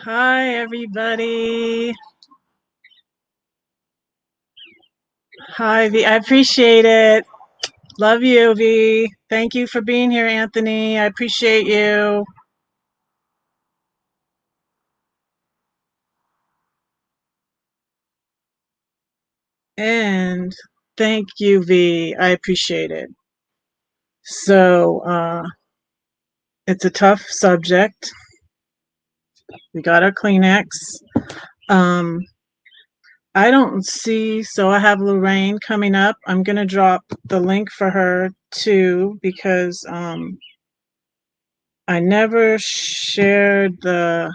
Hi, everybody. Hi, V. I appreciate it. Love you, V. Thank you for being here, Anthony. I appreciate you. And thank you, V. I appreciate it. So, it's a tough subject. We got our Kleenex. Um, I don't see, so I have Lorraine coming up. I'm going to drop the link for her too because I never shared it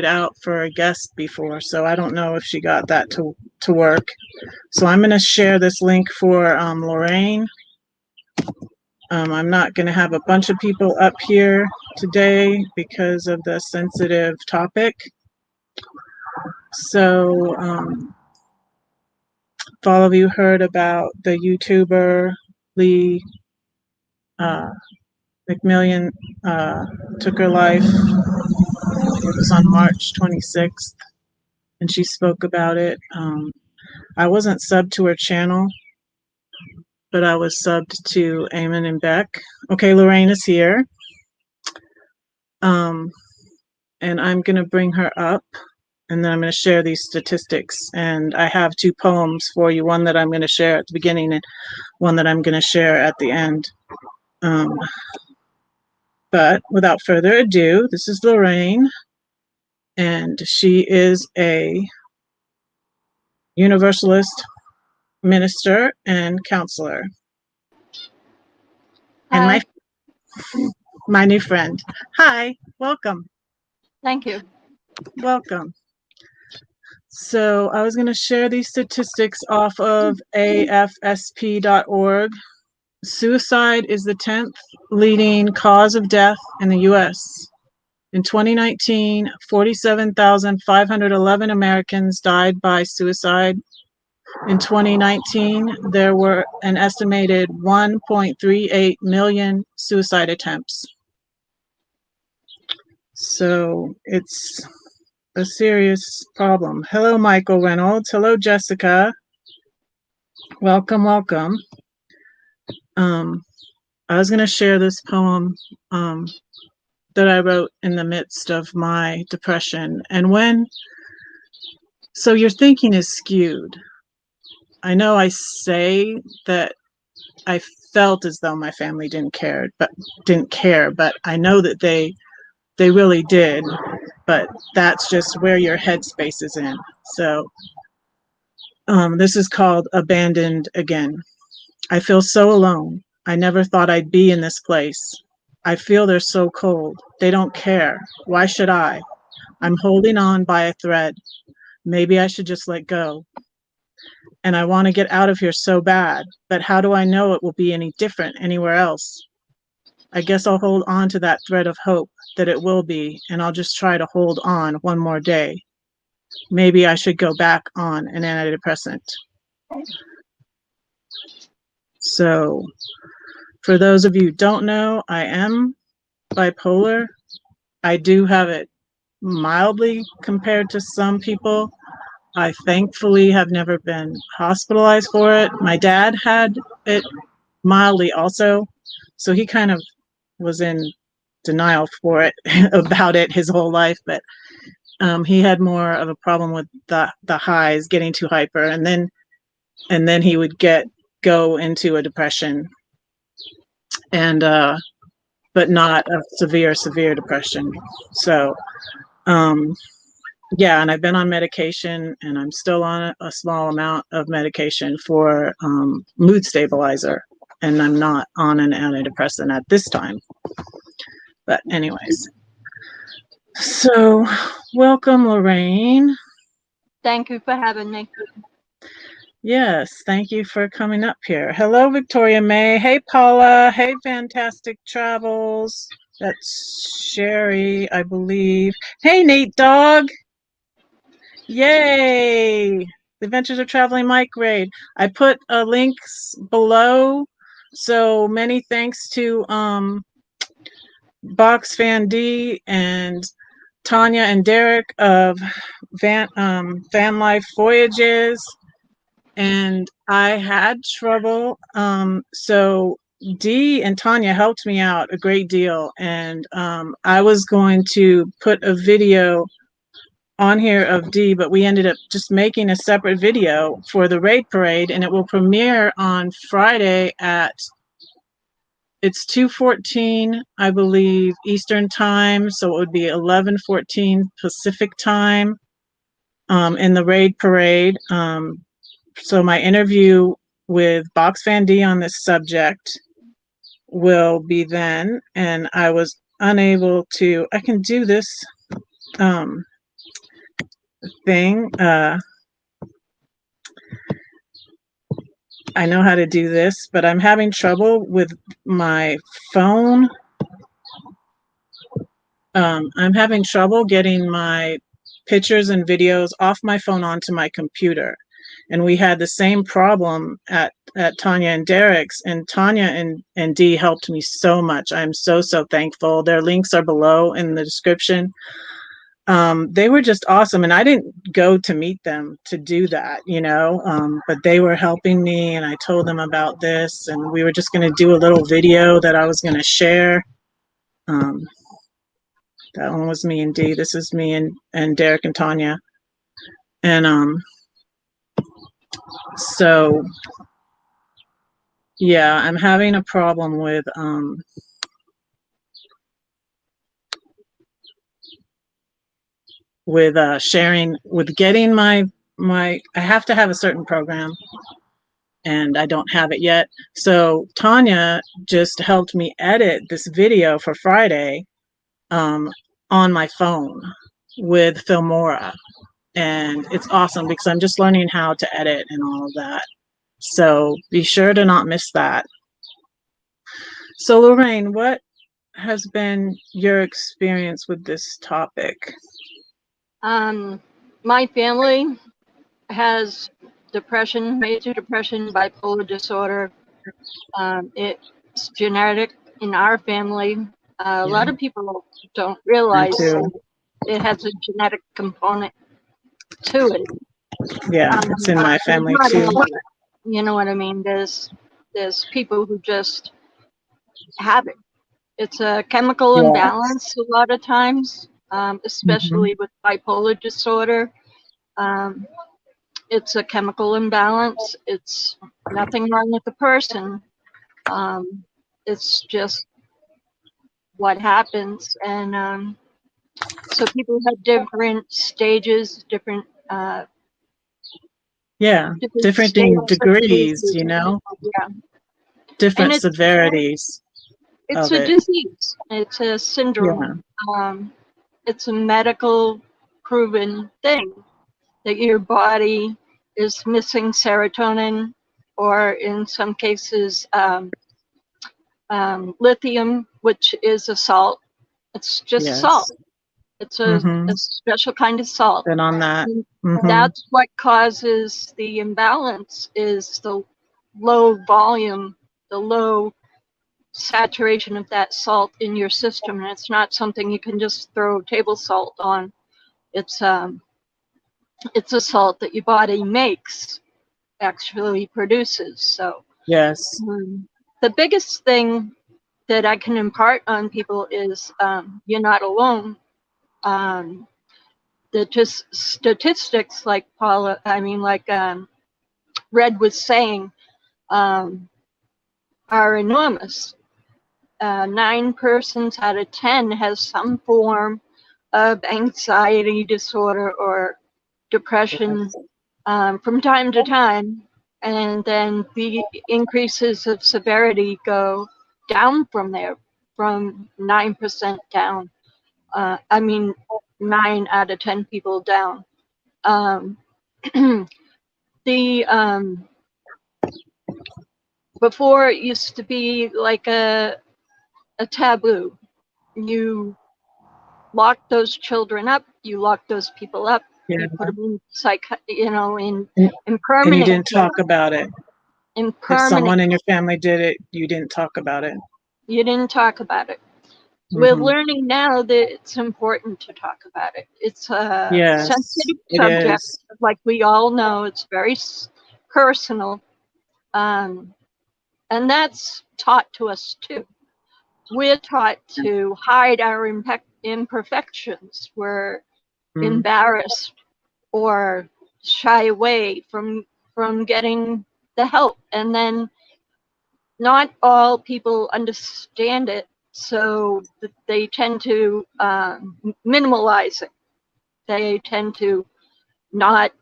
out for a guest before, so I don't know if she got that to work. So I'm going to share this link for Lorraine. I'm not going to have a bunch of people up here today because of the sensitive topic. So if all of you heard about the YouTuber Lee McMillian took her life. It was on March 26th, and she spoke about it. I wasn't subbed to her channel, but I was subbed to Eamon and Beck. Okay, Lorraine is here. And I'm going to bring her up, and then I'm going to share these statistics. And I have two poems for you, one that I'm going to share at the beginning and one that I'm going to share at the end. But without further ado, this is Lorraine, and she is a Universalist minister and counselor. Hi. And my new friend. Hi, welcome. Thank you. Welcome. So I was going to share these statistics off of afsp.org. Suicide is the 10th leading cause of death in the U.S. In 2019, 47,511 Americans died by suicide. In 2019, there were an estimated 1.38 million suicide attempts. So it's a serious problem. Hello, Michael Reynolds. Hello, Jessica. Welcome, welcome. I was going to share this poem that I wrote in the midst of my depression. And so your thinking is skewed. I know I say that I felt as though my family didn't care, but I know that they really did. But that's just where your headspace is in. So this is called Abandoned Again. I feel so alone. I never thought I'd be in this place. I feel they're so cold. They don't care. Why should I? I'm holding on by a thread. Maybe I should just let go. And I want to get out of here so bad, but how do I know it will be any different anywhere else? I guess I'll hold on to that thread of hope that it will be, and I'll just try to hold on one more day. Maybe I should go back on an antidepressant. So for those of you who don't know, I am bipolar. I do have it mildly compared to some people. I thankfully have never been hospitalized for it. My dad had it mildly also, so he kind of was in denial for it about it his whole life, but he had more of a problem with the highs, getting too hyper, and then he would go into a depression, and but not a severe depression. So yeah, and I've been on medication, and I'm still on a small amount of medication for mood stabilizer, and I'm not on an antidepressant at this time. But anyways, so welcome, Lorraine. Thank you for having me. Yes, thank you for coming up here. Hello, Victoria May. Hey, Paula. Hey, Fantastic Travels. That's Sherry, I believe. Hey, Nate Dog. Yay! The Adventures of Traveling Mike raid. I put links below So many thanks to Box Fan D and Tanya and Derek of Van Life Voyages. And I had trouble. So Dee and Tanya helped me out a great deal. And I was going to put a video on here of Dee, but we ended up just making a separate video for the raid parade, and it will premiere on Friday at, it's 2:14, I believe, Eastern time. So it would be 11:14 Pacific time in the raid parade. So my interview with Box Van D on this subject will be then, and I was unable to, I can do this thing. I know how to do this, but I'm having trouble with my phone. I'm having trouble getting my pictures and videos off my phone onto my computer. And we had the same problem at Tanya and Derek's, and Tanya and Dee helped me so much. I'm so thankful. Their links are below in the description. They were just awesome, and I didn't go to meet them to do that, but they were helping me, and I told them about this, and we were just going to do a little video that I was going to share. That one was me and Dee. This is me and Derek and Tanya. And so yeah, I'm having a problem with sharing, with getting my I have to have a certain program, and I don't have it yet. So Tanya just helped me edit this video for Friday on my phone with Filmora, and it's awesome because I'm just learning how to edit and all of that. So be sure to not miss that. So Lorraine, what has been your experience with this topic? My family has depression, major depression, bipolar disorder. It's genetic in our family. A lot of people don't realize it has a genetic component to it. Yeah, it's in my family too. You know what I mean? There's people who just have it. It's a chemical imbalance a lot of times, especially with bipolar disorder. It's a chemical imbalance. It's nothing wrong with the person. It's just what happens. And so people have different stages, different degrees, different severities. It's a disease. It's a syndrome. It's a medical proven thing that your body is missing serotonin, or in some cases lithium, which is a salt. It's just salt. It's a special kind of salt. And on that, that's what causes the imbalance, is the low volume, the low saturation of that salt in your system. And it's not something you can just throw table salt on. It's a salt that your body makes, actually produces. So the biggest thing that I can impart on people is you're not alone. The statistics, like Red was saying, are enormous. 9 persons out of 10 has some form of anxiety disorder or depression from time to time, and then the increases of severity go down from there, from 9% down. 9 out of 10 people down. Before it used to be like a taboo. You lock those children up, you lock those people up, you put them in in permanent. And you didn't talk about it. If impermanent. someone in your family did it, you didn't talk about it. You didn't talk about it. We're Hmm. learning now that it's important to talk about it. It's a Yes, sensitive it subject, is. like we all know. It's very personal, and that's taught to us too. We're taught to hide our imperfections. We're Mm. embarrassed or shy away from getting the help, and then not all people understand it, so they tend to minimalize it. They tend to not,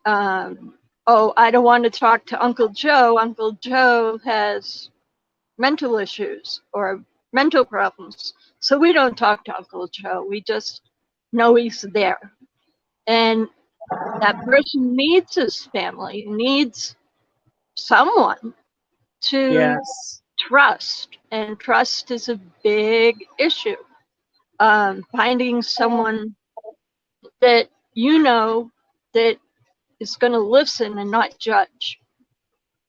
oh, I don't want to talk to Uncle Joe. Uncle Joe has mental issues or mental problems. So we don't talk to Uncle Joe. We just know he's there. And that person needs his family, needs someone to Yes. trust. And trust is a big issue. Finding someone that you know that is going to listen and not judge.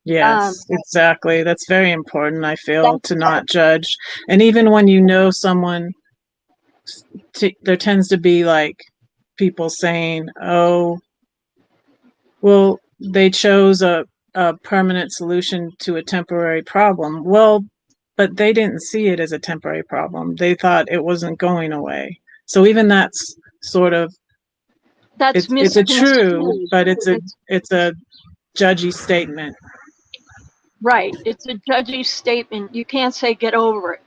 Yes, exactly. That's very important, I feel, That's to not judge. And even when you know someone, there tends to be like people saying, oh, well, they chose a permanent solution to a temporary problem. Well, but they didn't see it as a temporary problem. They thought it wasn't going away. So even that's sort of it's a true, misconstrued. but It's it's a judgy statement. right. It's a judgy statement. You can't say get over it.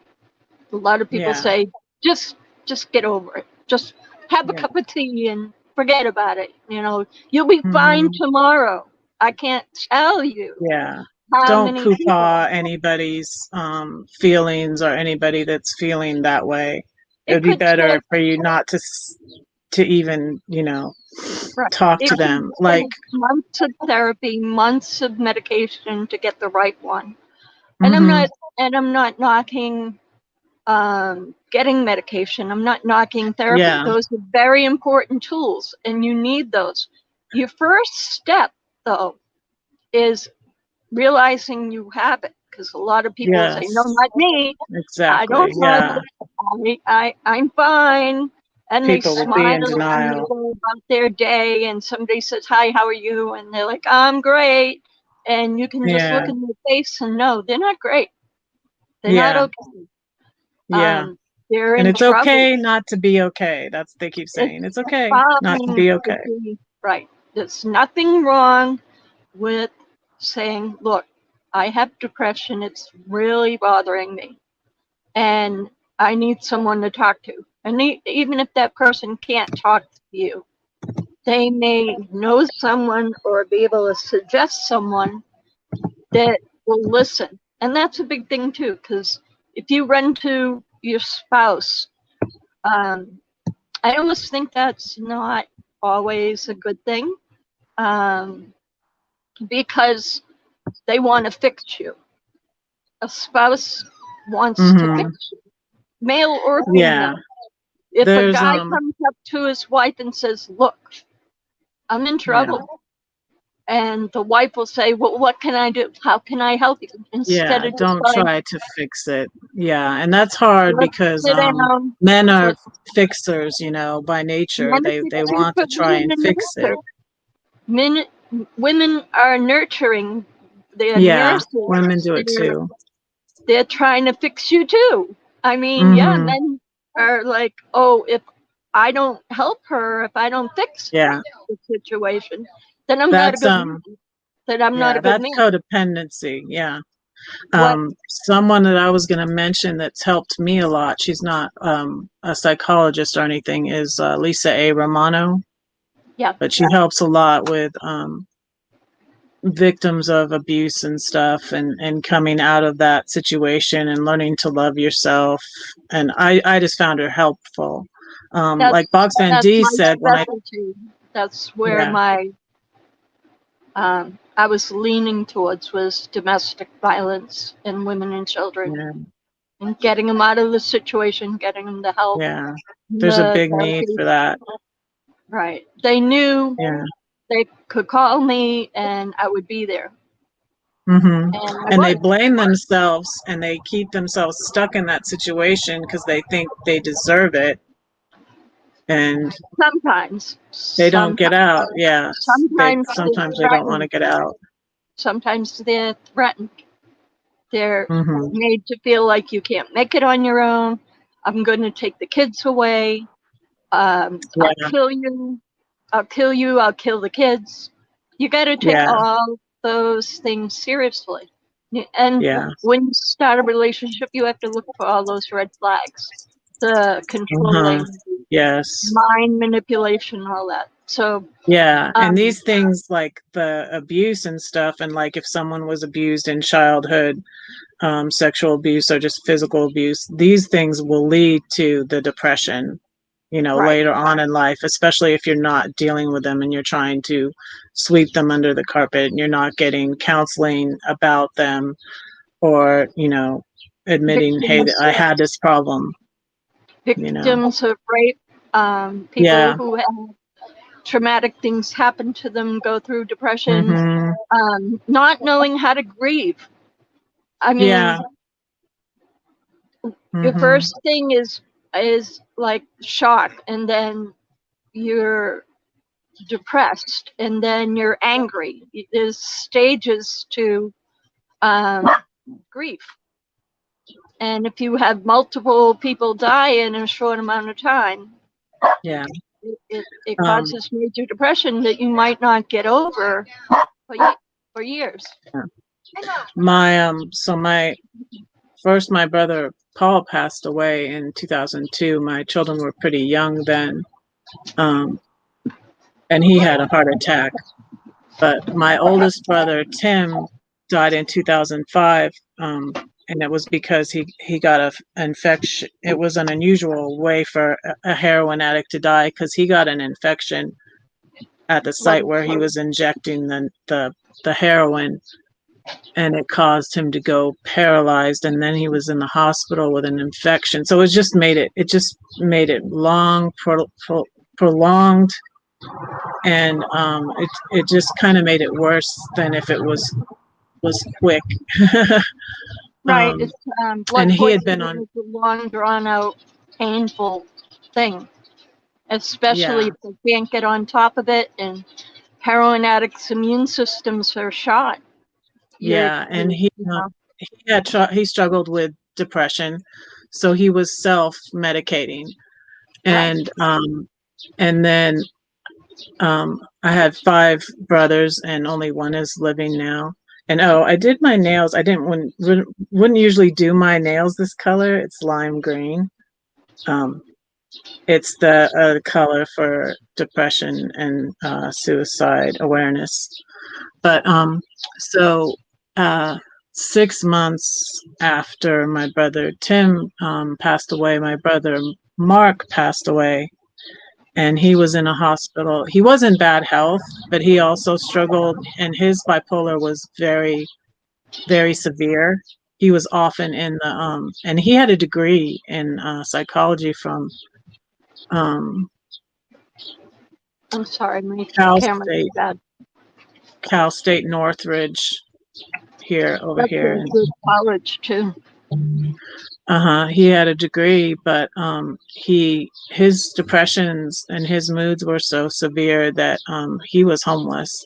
A lot of people Yeah. say just get over it. Just have a Yeah. cup of tea and forget about it. You know, you'll be fine Hmm. tomorrow. I can't tell you Yeah. how Don't many people. poo-pah anybody's feelings or anybody that's feeling that way. It It would be could better take for you not to even, right. talk It to could them. Like, take months of therapy, months of medication to get the right one. And I'm hmm not knocking getting medication. I'm not knocking therapy. yeah, Those are very important tools, and you need those. Your first step, though, is realizing you have it, because a lot of people say, "No, yes, not me. I exactly. don't have Yeah. it. I'm fine." And they People will be in smile and they denial. go about their day, and somebody says, "Hi, how are you?" And they're like, "I'm great." And you can just look Yeah. in their face and know they're not great. They're not Yeah. okay. Yeah. They're And in it's trouble. okay not to be okay. That's they keep It's saying. It's okay not to fine be to okay. be right. There's nothing wrong with saying, look, I have depression. It's really bothering me. And I need someone to talk to. And even if that person can't talk to you, they may know someone or be able to suggest someone that will listen. And that's a big thing, too, because if you run to your spouse, um, I almost think that's not always a good thing, um, because they want to fix you. A spouse wants to Hmm. fix you, male or Yeah. female. If a There's guy comes up to his wife and says, "Look, I'm in yeah. trouble," and the wife will say, "Well, what can I do? How can I help you?" Instead Yeah, of just don't going, try to fix it. Yeah, and that's hard "Let's because sit down. men are Let's." fixers, by nature. Men are They fixing want for to try women and to fix it. nurture. Men, women are nurturing. They're Yeah, nurses. women do it too. They're trying to fix you too. I mean, yeah, Hmm. men are like, oh, if I don't help her, if I don't fix Yeah. the situation, then I'm not a That's good man. Then I'm not yeah, a good that's man. codependency. Yeah. What? Someone that I was going to mention that's helped me a lot, she's not a psychologist or anything, is Lisa A. Romano, Yeah, but she helps a lot with victims of abuse and stuff, and coming out of that situation and learning to love yourself. And I just found her helpful. that's Like Box Van that's D my said when I, specialty. That's where yeah, my I was leaning towards, was domestic violence and women and children, yeah, and getting them out of the situation, getting them the help, yeah, there's a the big need therapy. for that. Right. They knew Yeah, they could call me and I would be there. Mm-hmm. And I And they was. blame themselves and they keep themselves stuck in that situation because they think they deserve it. And Sometimes, they don't get out. Yeah. sometimes they're Sometimes they don't want to threatened. get out. Sometimes they're threatened. They're Mm-hmm. made to feel like you can't make it on your own. I'm going to take the kids away. I'll Yeah. kill you. I'll kill you. I'll kill the kids. You got to take Yeah. all those things seriously. And Yeah. when you start a relationship, you have to look for all those red flags, the Uh-huh. controlling, Yes. mind manipulation, all that. So, Yeah. And um, these things like the abuse and stuff, and like if someone was abused in childhood, sexual abuse or just physical abuse, these things will lead to the depression, right. later on in life, especially if you're not dealing with them and you're trying to sweep them under the carpet and you're not getting counseling about them or, admitting, hey, Victims, I had this problem, victims of rape, people Yeah. who have traumatic things happen to them, go through depression, Mm-hmm. not knowing how to grieve. I Yeah. mean, your Mm-hmm. first thing is like shock, and then you're depressed, and then you're angry. There's stages to grief, and if you have multiple people die in a short amount of time, Yeah. it Um, causes major depression that you might not get over for years. my brother Paul passed away in 2002. My children were pretty young then. Um, and he had a heart attack. But my oldest brother, Tim, died in 2005. And it was because he got an infection. It was an unusual way for a heroin addict to die because he got an infection at the site where he was injecting the heroin, and it caused him to go paralyzed, and then he was in the hospital with an infection. So it just made it prolonged, and it just kind of made it worse than if it was quick. Right. um, It's and blood he had been on. poisoning is a long, drawn out, painful thing, especially Yeah. if they can't get on top of it. And heroin addicts' immune systems are shot. Yeah, and he You know, he struggled with depression, so he was self-medicating, right. and then I had 5 brothers, and only one is living now. And I did my nails. I didn't wouldn't usually do my nails this color. It's lime green. Um, it's the color for depression and suicide awareness. But so 6 months after my brother Tim passed away, my brother Mark passed away, and he was in a hospital. He was in bad health, but he also struggled, and his bipolar was very, very severe. He was often in the and he had a degree in psychology from um, I'm sorry, my Cal camera's State, bad. Northridge, over That's here. a good college too. He had a degree, but his depressions and his moods were so severe that he was homeless.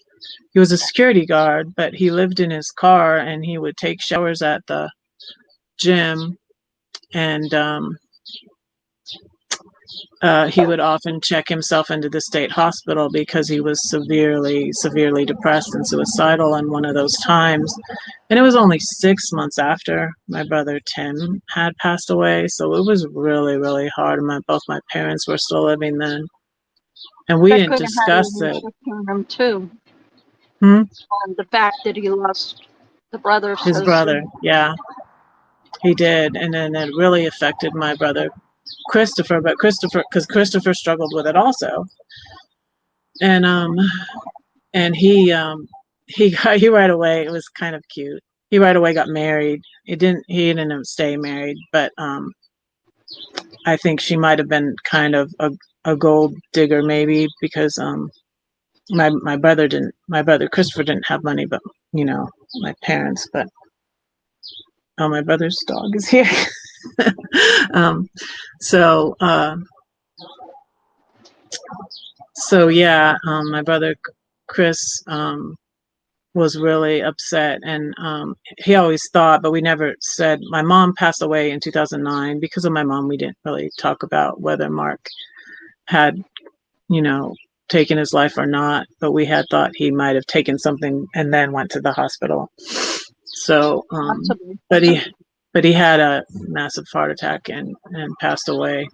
He was a security guard, but he lived in his car and he would take showers at the gym, and he would often check himself into the state hospital because he was severely depressed and suicidal in one of those times. And it was only 6 months after my brother Tim had passed away, so it was really, really hard. Both my parents were still living then, and we That didn't could have had discuss an it. effect on him too. Hmm? The fact that he lost the brother His so brother, soon. yeah, he did, and then it really affected my brother Christopher. But because Christopher struggled with it also, and he right away. It was kind of cute. He right away got married. He didn't stay married, but I think she might have been kind of a gold digger maybe because my brother Christopher didn't have money, but my parents, but oh, my brother's dog is here. um, so, so yeah, my brother Chris was really upset, and he always thought, but we never said. My mom passed away in 2009. Because of my mom, we didn't really talk about whether Mark had, taken his life or not, but we had thought he might have taken something and then went to the hospital. So, but he had a massive heart attack and passed away.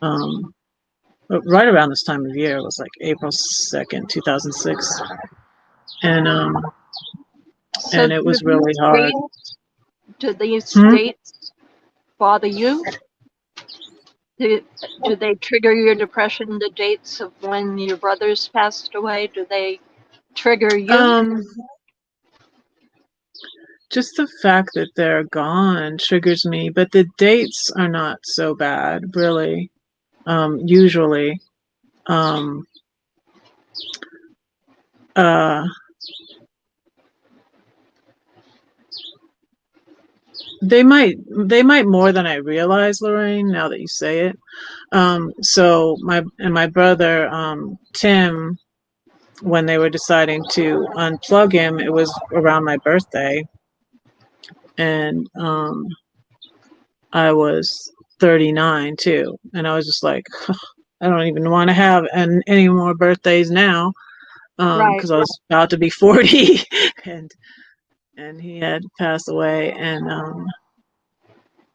But right around this time of year, it was like April 2nd, 2006. And So it was really hard. Do these dates bother you? Do they trigger your depression, the dates of when your brothers passed away? Do they trigger you? Just the fact that they're gone triggers me, but the dates are not so bad, really. Usually. They might more than I realize, Lorraine, now that you say it. So my brother, Tim, when they were deciding to unplug him, it was around my birthday. And I was 39 too. And I was just like, I don't even want to have any more birthdays now. Because I was about to be 40 and he had passed away. And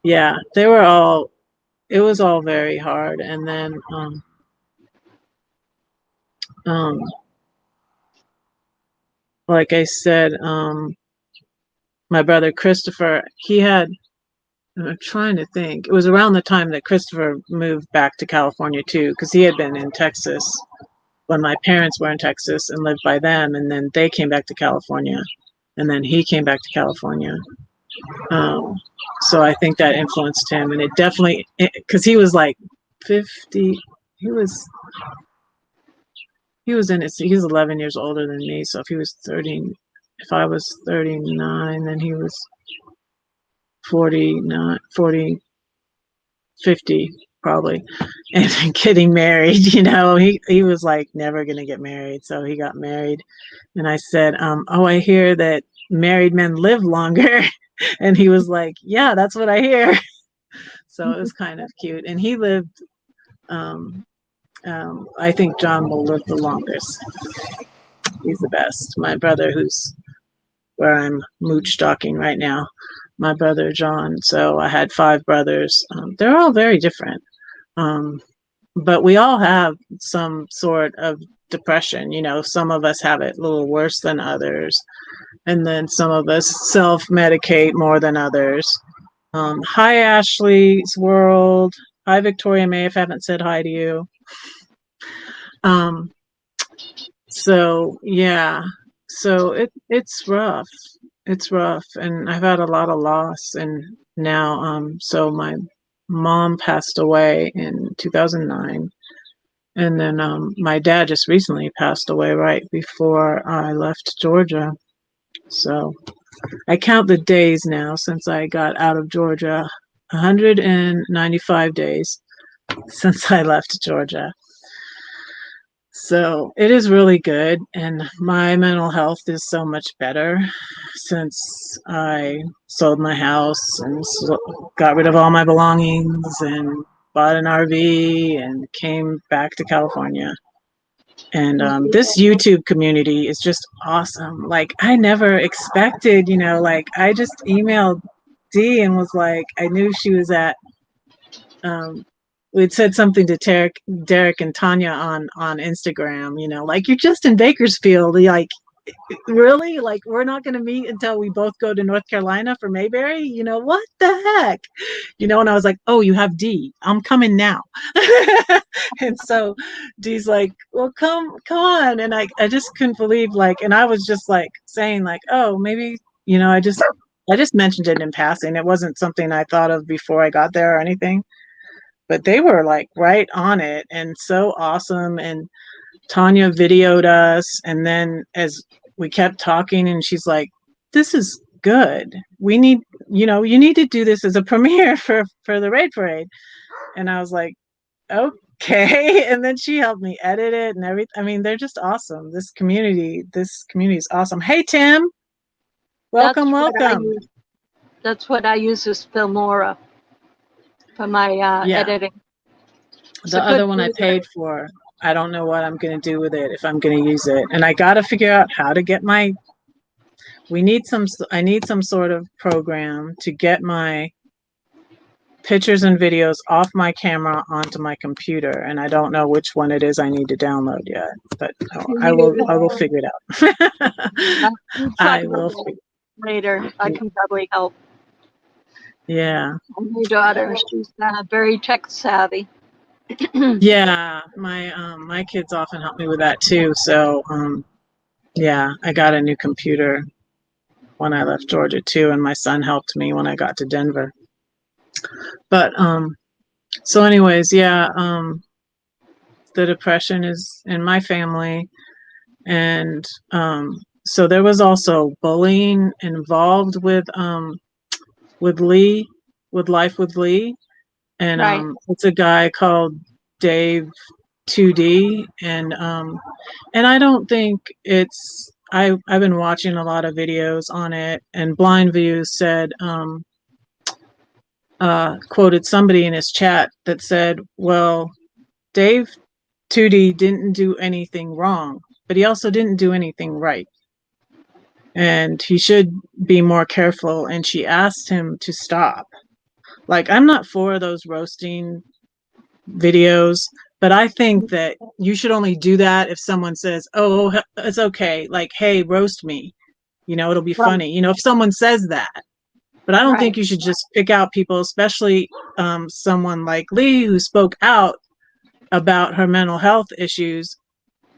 yeah, it was all very hard. And then like I said, my brother Christopher, I'm trying to think, it was around the time that Christopher moved back to California too, because he had been in Texas when my parents were in Texas and lived by them, and then they came back to California, and then he came back to California. So I think that influenced him, and it definitely, because he was like 50, he was 11 years older than me, so if he was 30, if I was 39, then he was 49, 40, 50 probably, and getting married. He was like never gonna get married, so he got married. And I said, oh, I hear that married men live longer. And he was like, yeah, that's what I hear. So it was kind of cute. And he lived, I think John will live the longest. He's the best. My brother, who's where I'm mooch stalking right now, my brother John. So I had 5 brothers. They're all very different. But we all have some sort of depression. Some of us have it a little worse than others. And then some of us self-medicate more than others. Hi, Ashley's World. Hi, Victoria May, if I haven't said hi to you. So, yeah. So it's rough. It's rough. And I've had a lot of loss. And now, so my mom passed away in 2009. And then my dad just recently passed away right before I left Georgia. So I count the days now since I got out of Georgia, 195 days since I left Georgia. So it is really good. And my mental health is so much better since I sold my house and got rid of all my belongings and bought an RV and came back to California. And this YouTube community is just awesome. Like, I never expected, like, I just emailed Dee and was like, I knew she was at, we'd said something to Derek and Tanya on Instagram, like, you're just in Bakersfield. Like, really? Like, we're not going to meet until we both go to North Carolina for Mayberry? What the heck? And I was like, oh, you have Dee. I'm coming now. And so Dee's like, well, come on. And I just couldn't believe, like, and I was just like saying like, oh, maybe, I just mentioned it in passing. It wasn't something I thought of before I got there or anything, but they were like right on it and so awesome. And Tanya videoed us, and then as we kept talking, and she's like this is good. We need, you need to do this as a premiere for the Raid Parade. And I was like, okay. And then she helped me edit it and everything. I mean, they're just awesome. This community is awesome. Hey, Tim, That's welcome, what I welcome. use. That's what I use as Filmora for my Yeah. editing. The other one I paid for, I don't know what I'm going to do with it, if I'm going to use it. And I got to figure out how to get I need some sort of program to get my pictures and videos off my camera onto my computer. And I don't know which one it is I need to download yet, but I will figure it out. I will figure later. I can probably help. Yeah. My daughter, she's very tech savvy. Yeah, my kids often help me with that too. So yeah, I got a new computer when I left Georgia too, and my son helped me when I got to Denver. But so anyways, yeah, the depression is in my family, and so there was also bullying involved with Lee, with Life with Lee, and Right. it's a guy called Dave 2D, and I don't think it's I've been watching a lot of videos on it, and Blind Views said quoted somebody in his chat that said, well, Dave 2D didn't do anything wrong, but he also didn't do anything right, and he should be more careful. And she asked him to stop. Like, I'm not for those roasting videos, but I think that you should only do that if someone says, oh, it's okay, like, hey, roast me, it'll be funny, if someone says that. But I don't think you should just pick out people, especially someone like Lee, who spoke out about her mental health issues.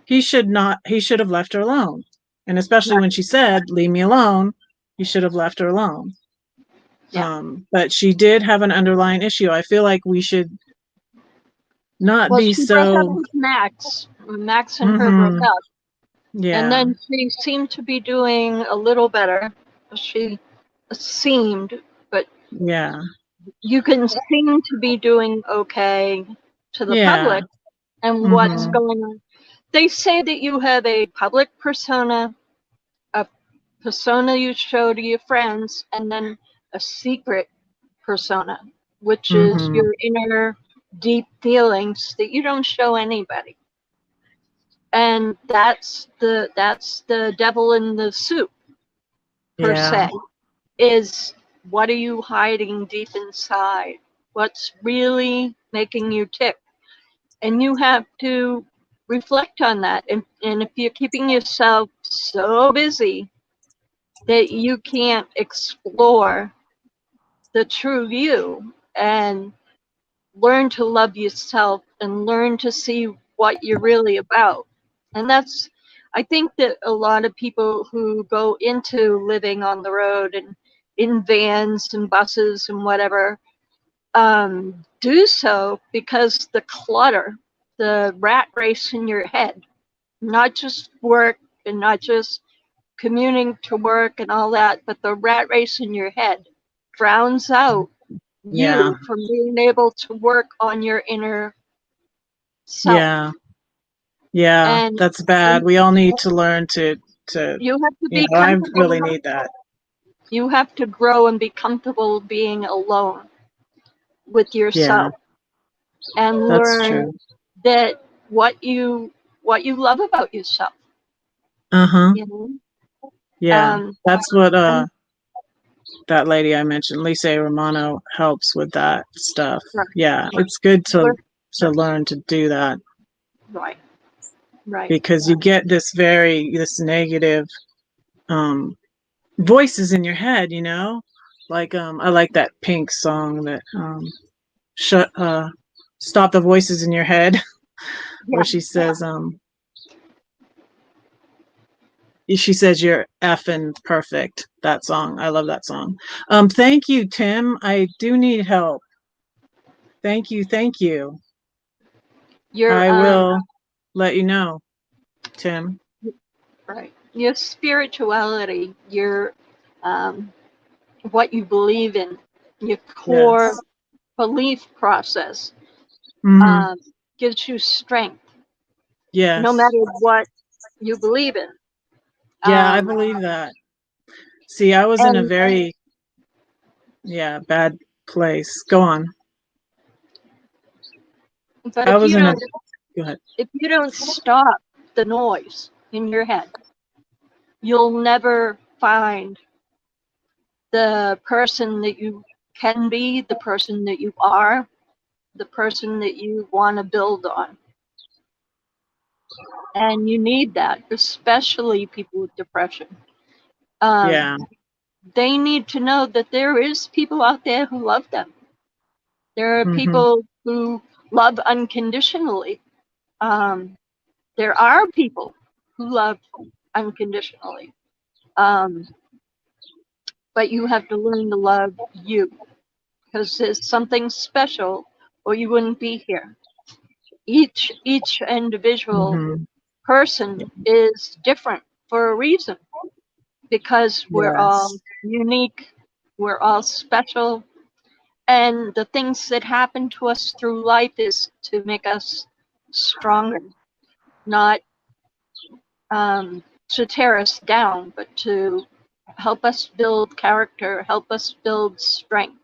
He should have left her alone. And especially when she said, leave me alone, he should have left her alone. Yeah. But she did have an underlying issue. I feel like we should not be she broke up so. with Max. Max and her broke up. Yeah. And then she seemed to be doing a little better. She seemed, but yeah, you can seem to be doing okay to the public and what's going on. They say that you have a public persona, a persona you show to your friends, and then a secret persona, which is your inner deep feelings that you don't show anybody. And that's the devil in the soup, per se, is what are you hiding deep inside? What's really making you tick? And you have to reflect on that. And if you're keeping yourself so busy that you can't explore the true you and learn to love yourself and learn to see what you're really about. And that's, I think that a lot of people who go into living on the road and in vans and buses and whatever do so because the clutter, the rat race in your head, not just work and not just commuting to work and all that, but the rat race in your head drowns out you from being able to work on your inner self. Yeah, And that's bad. We all need to learn to you have to be I comfortable. really need that. You have to grow and be comfortable being alone with yourself and learn that what you love about yourself. You know? Yeah, that's what that lady I mentioned, Lisa Romano, helps with that stuff. Yeah, it's good to learn to do that. Right. Because you get this negative voices in your head, like I like that Pink song that stop the voices in your head, where she says you're effing perfect. That song, I love that song. Thank you, Tim. I do need help. Thank you. I will let you know, Tim. Right. Your spirituality, your what you believe in, your core Yes. belief process, Hmm. gives you strength, no Yes. matter what you believe in. Yeah, I believe that. See, I was in a And very, bad place. Go on. but I was in a, go ahead. if you don't stop the noise in your head, you'll never find the person that you can be, the person that you are, the person that you want to build on. And you need that, especially people with depression. Yeah. They need to know that there is people out there who love them. There are Hmm. people who love unconditionally. There are people who love unconditionally. Um, but you have to learn to love you, because there's something special or you wouldn't be here. Each individual Hmm. person is different for a reason, because we're all Yes. unique, we're all special, and the things that happen to us through life is to make us stronger, not to tear us down, but to help us build character, help us build strength.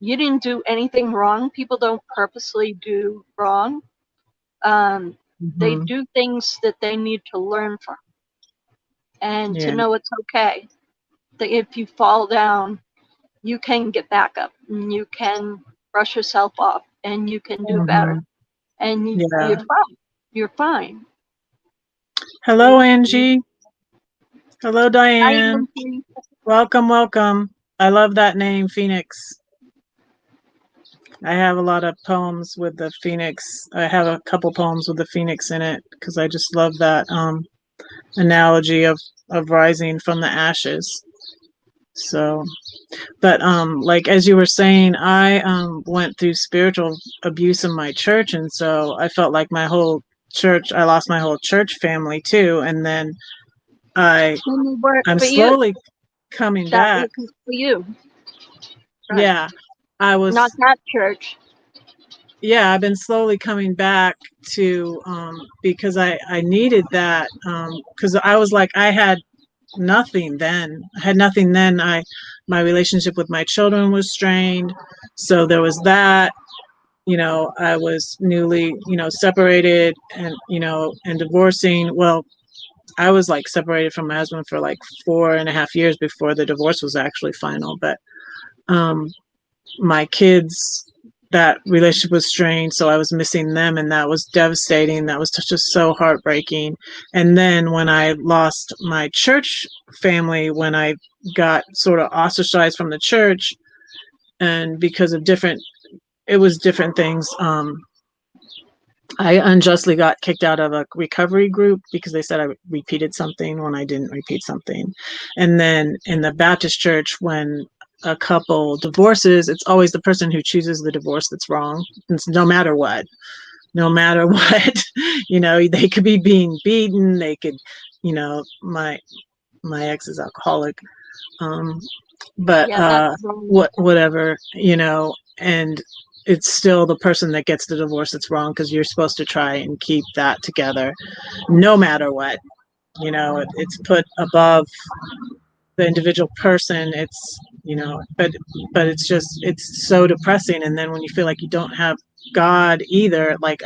You didn't do anything wrong. People don't purposely do wrong. They Hmm. do things that they need to learn from, and to Yeah. know it's okay. That if you fall down, you can get back up, and you can brush yourself off, and you can do better, Hmm. and Yeah. you're fine. You're fine. Hello, Angie. Hello, I Diane. am. Welcome, welcome. I love that name, Phoenix. I have a lot of poems with the phoenix. I have a couple poems with the phoenix in it because I just love that analogy of rising from the ashes. So, but like as you were saying, I went through spiritual abuse in my church, and so I felt like my whole church, I lost my whole church family too, and then I Work I'm for you. slowly coming That back. works for you, right? Yeah, I Not was that church. yeah, I've been slowly coming back to because I needed that because I was like I had nothing then. I had nothing then. My relationship with my children was strained, so there was that. You know, I was newly separated and divorcing. Well, I was like separated from my husband for like 4.5 years before the divorce was actually final, but um my kids, that relationship was strained, so I was missing them, and that was devastating. That was just so heartbreaking. And then when I lost my church family, when I got sort of ostracized from the church, and because of it was different things. I unjustly got kicked out of a recovery group because they said I repeated something when I didn't repeat something. And then in the Baptist church, when a couple divorces, it's always the person who chooses the divorce that's wrong. It's no matter what, no matter what, they could be being beaten. They could, my ex is alcoholic. Um, but Yeah, that's wrong. whatever, and it's still the person that gets the divorce that's wrong, because you're supposed to try and keep that together no matter what. It's put above the individual person. It's but it's so depressing. And then when you feel like you don't have God either, like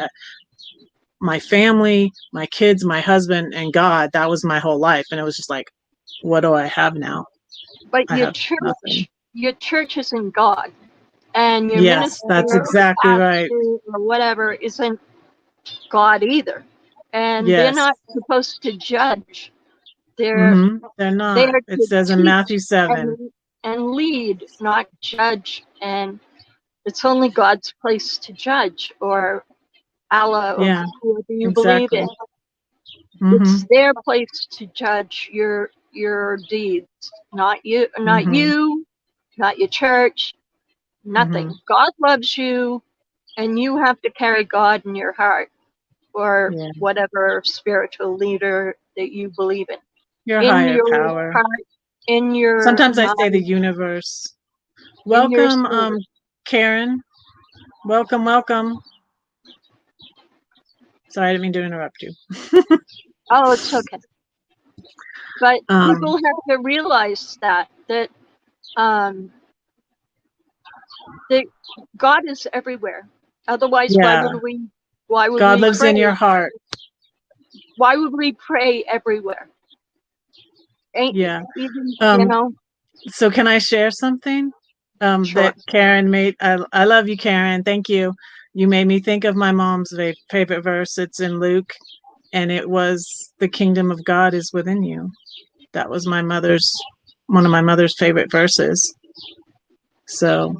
my family, my kids, my husband, and God, that was my whole life, and it was just like, what do I have now? But I have nothing. your church isn't God, and your Yes, minister that's or exactly right. pastor or whatever isn't God either. And they're Yes. not supposed to judge. They're Mm-hmm. They're there not. It to says in teach Matthew 7. and lead, not judge. And it's only God's place to judge, or Allah, or Yeah, whoever you believe exactly. in. Mm-hmm. It's their place to judge your deeds, not you, Mm-hmm. not your church, Mm-hmm. nothing. God loves you, and you have to carry God in your heart, or Yeah. whatever spiritual leader that you believe in Your higher your power. heart, in your Sometimes I say the mind, universe. in your Welcome, spirit. Karen. Welcome, welcome. Sorry, I didn't mean to interrupt you. Oh, it's okay. But Um, people have to realize that um, that God is everywhere. Otherwise, yeah, why would God we lives pray? in your heart. Why would we pray everywhere? Ain't Yeah. even, Um, so can I share something? sure. That Karen made. I love you, Karen. Thank you. You made me think of my mom's favorite verse. It's in Luke, and it was, "The kingdom of God is within you." That was one of my mother's favorite verses. So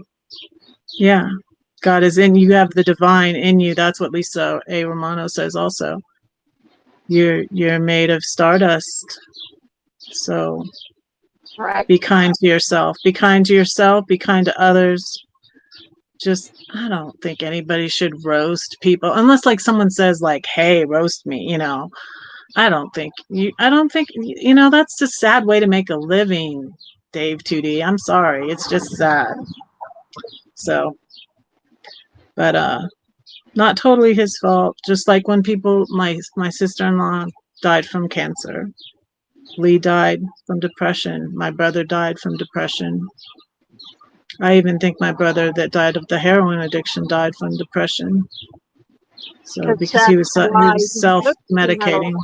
yeah, God is in you. You have the divine in you. That's what Lisa A. Romano says also. You're made of stardust. So Right. be kind to yourself. Be kind to yourself. Be kind to others. Just, I don't think anybody should roast people unless like someone says like, "Hey, roast me," I don't think that's a sad way to make a living, Dave 2D. I'm sorry. It's just sad. So, but not totally his fault. Just like when my sister-in-law died from cancer. Lee died from depression. My brother died from depression. I even think my brother that died of the heroin addiction died from depression. So Because because he that's was why he took the self-medicating. metal.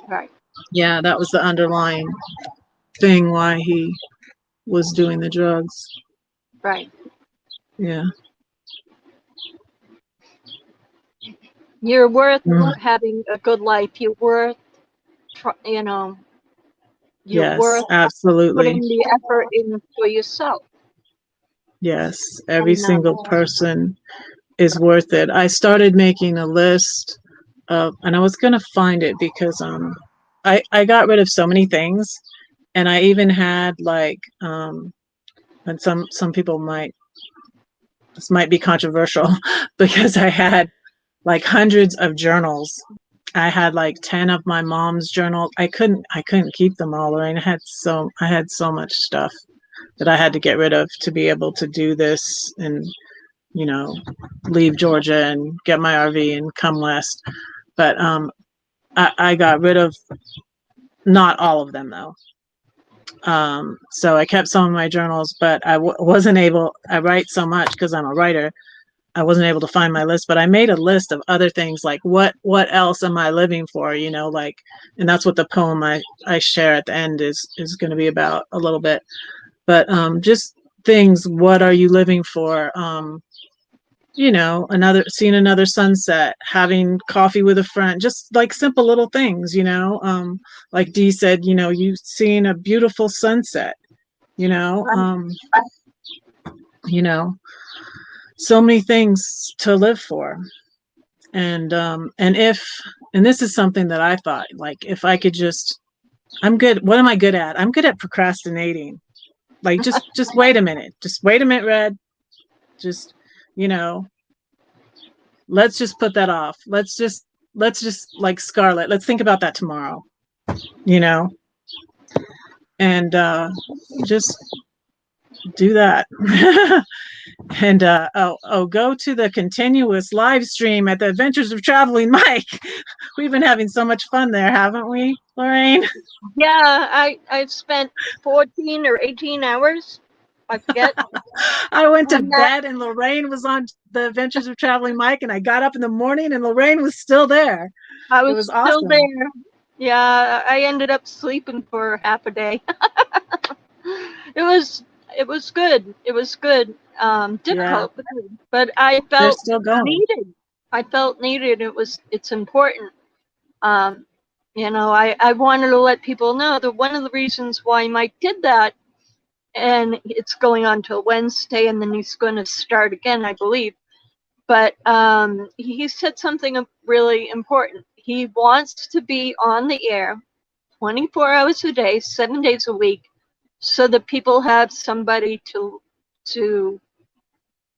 Right. Yeah, that was the underlying thing why he was doing the drugs. Right. Yeah. You're worth Mm. having a good life. You're worth, you're Yes, worth absolutely. putting the effort in for yourself. Yes, every And single person is worth it. I started making a list of, and I was gonna find it because I got rid of so many things, and I even had like and some people might this might be controversial because I had like hundreds of journals. I had like 10 of my mom's journals. I couldn't keep them all, Lorraine. I had so much stuff that I had to get rid of to be able to do this and you know leave Georgia and get my RV and come west. But I got rid of not all of them though. So I kept some of my journals, but wasn't able. I write so much because I'm a writer. I wasn't able to find my list, but I made a list of other things like what else am I living for? Like, and that's what the poem I share at the end is going to be about a little bit. But just things. What are you living for? Seeing another sunset, having coffee with a friend, just like simple little things. Like Dee said, you seeing a beautiful sunset. You know, right. you know, so many things to live for. And this is something that I thought, like, if I could just, I'm good. What am I good at? I'm good at procrastinating. Like, just wait a minute. Just wait a minute, Red. Just, you know, let's just put that off. Let's just like Scarlett. Let's think about that tomorrow. You know, and just do that. And go to the continuous live stream at the Adventures of Traveling Mike. We've been having so much fun there, haven't we, Lorraine? Yeah, I've spent 14 or 18 hours. I forget. I went to On that, bed and Lorraine was on the Adventures of Traveling Mike, and I got up in the morning and Lorraine was still there. I It was was still awesome. there. Yeah, I ended up sleeping for half a day. it was it was good. It was good. Yeah, Difficult, but I they're felt still going. needed. I felt needed. It's important. Um, I wanted to let people know that one of the reasons why Mike did that, and it's going on till Wednesday, and then he's going to start again, I believe. But he said something really important. He wants to be on the air 24 hours a day, 7 days a week, so that people have somebody to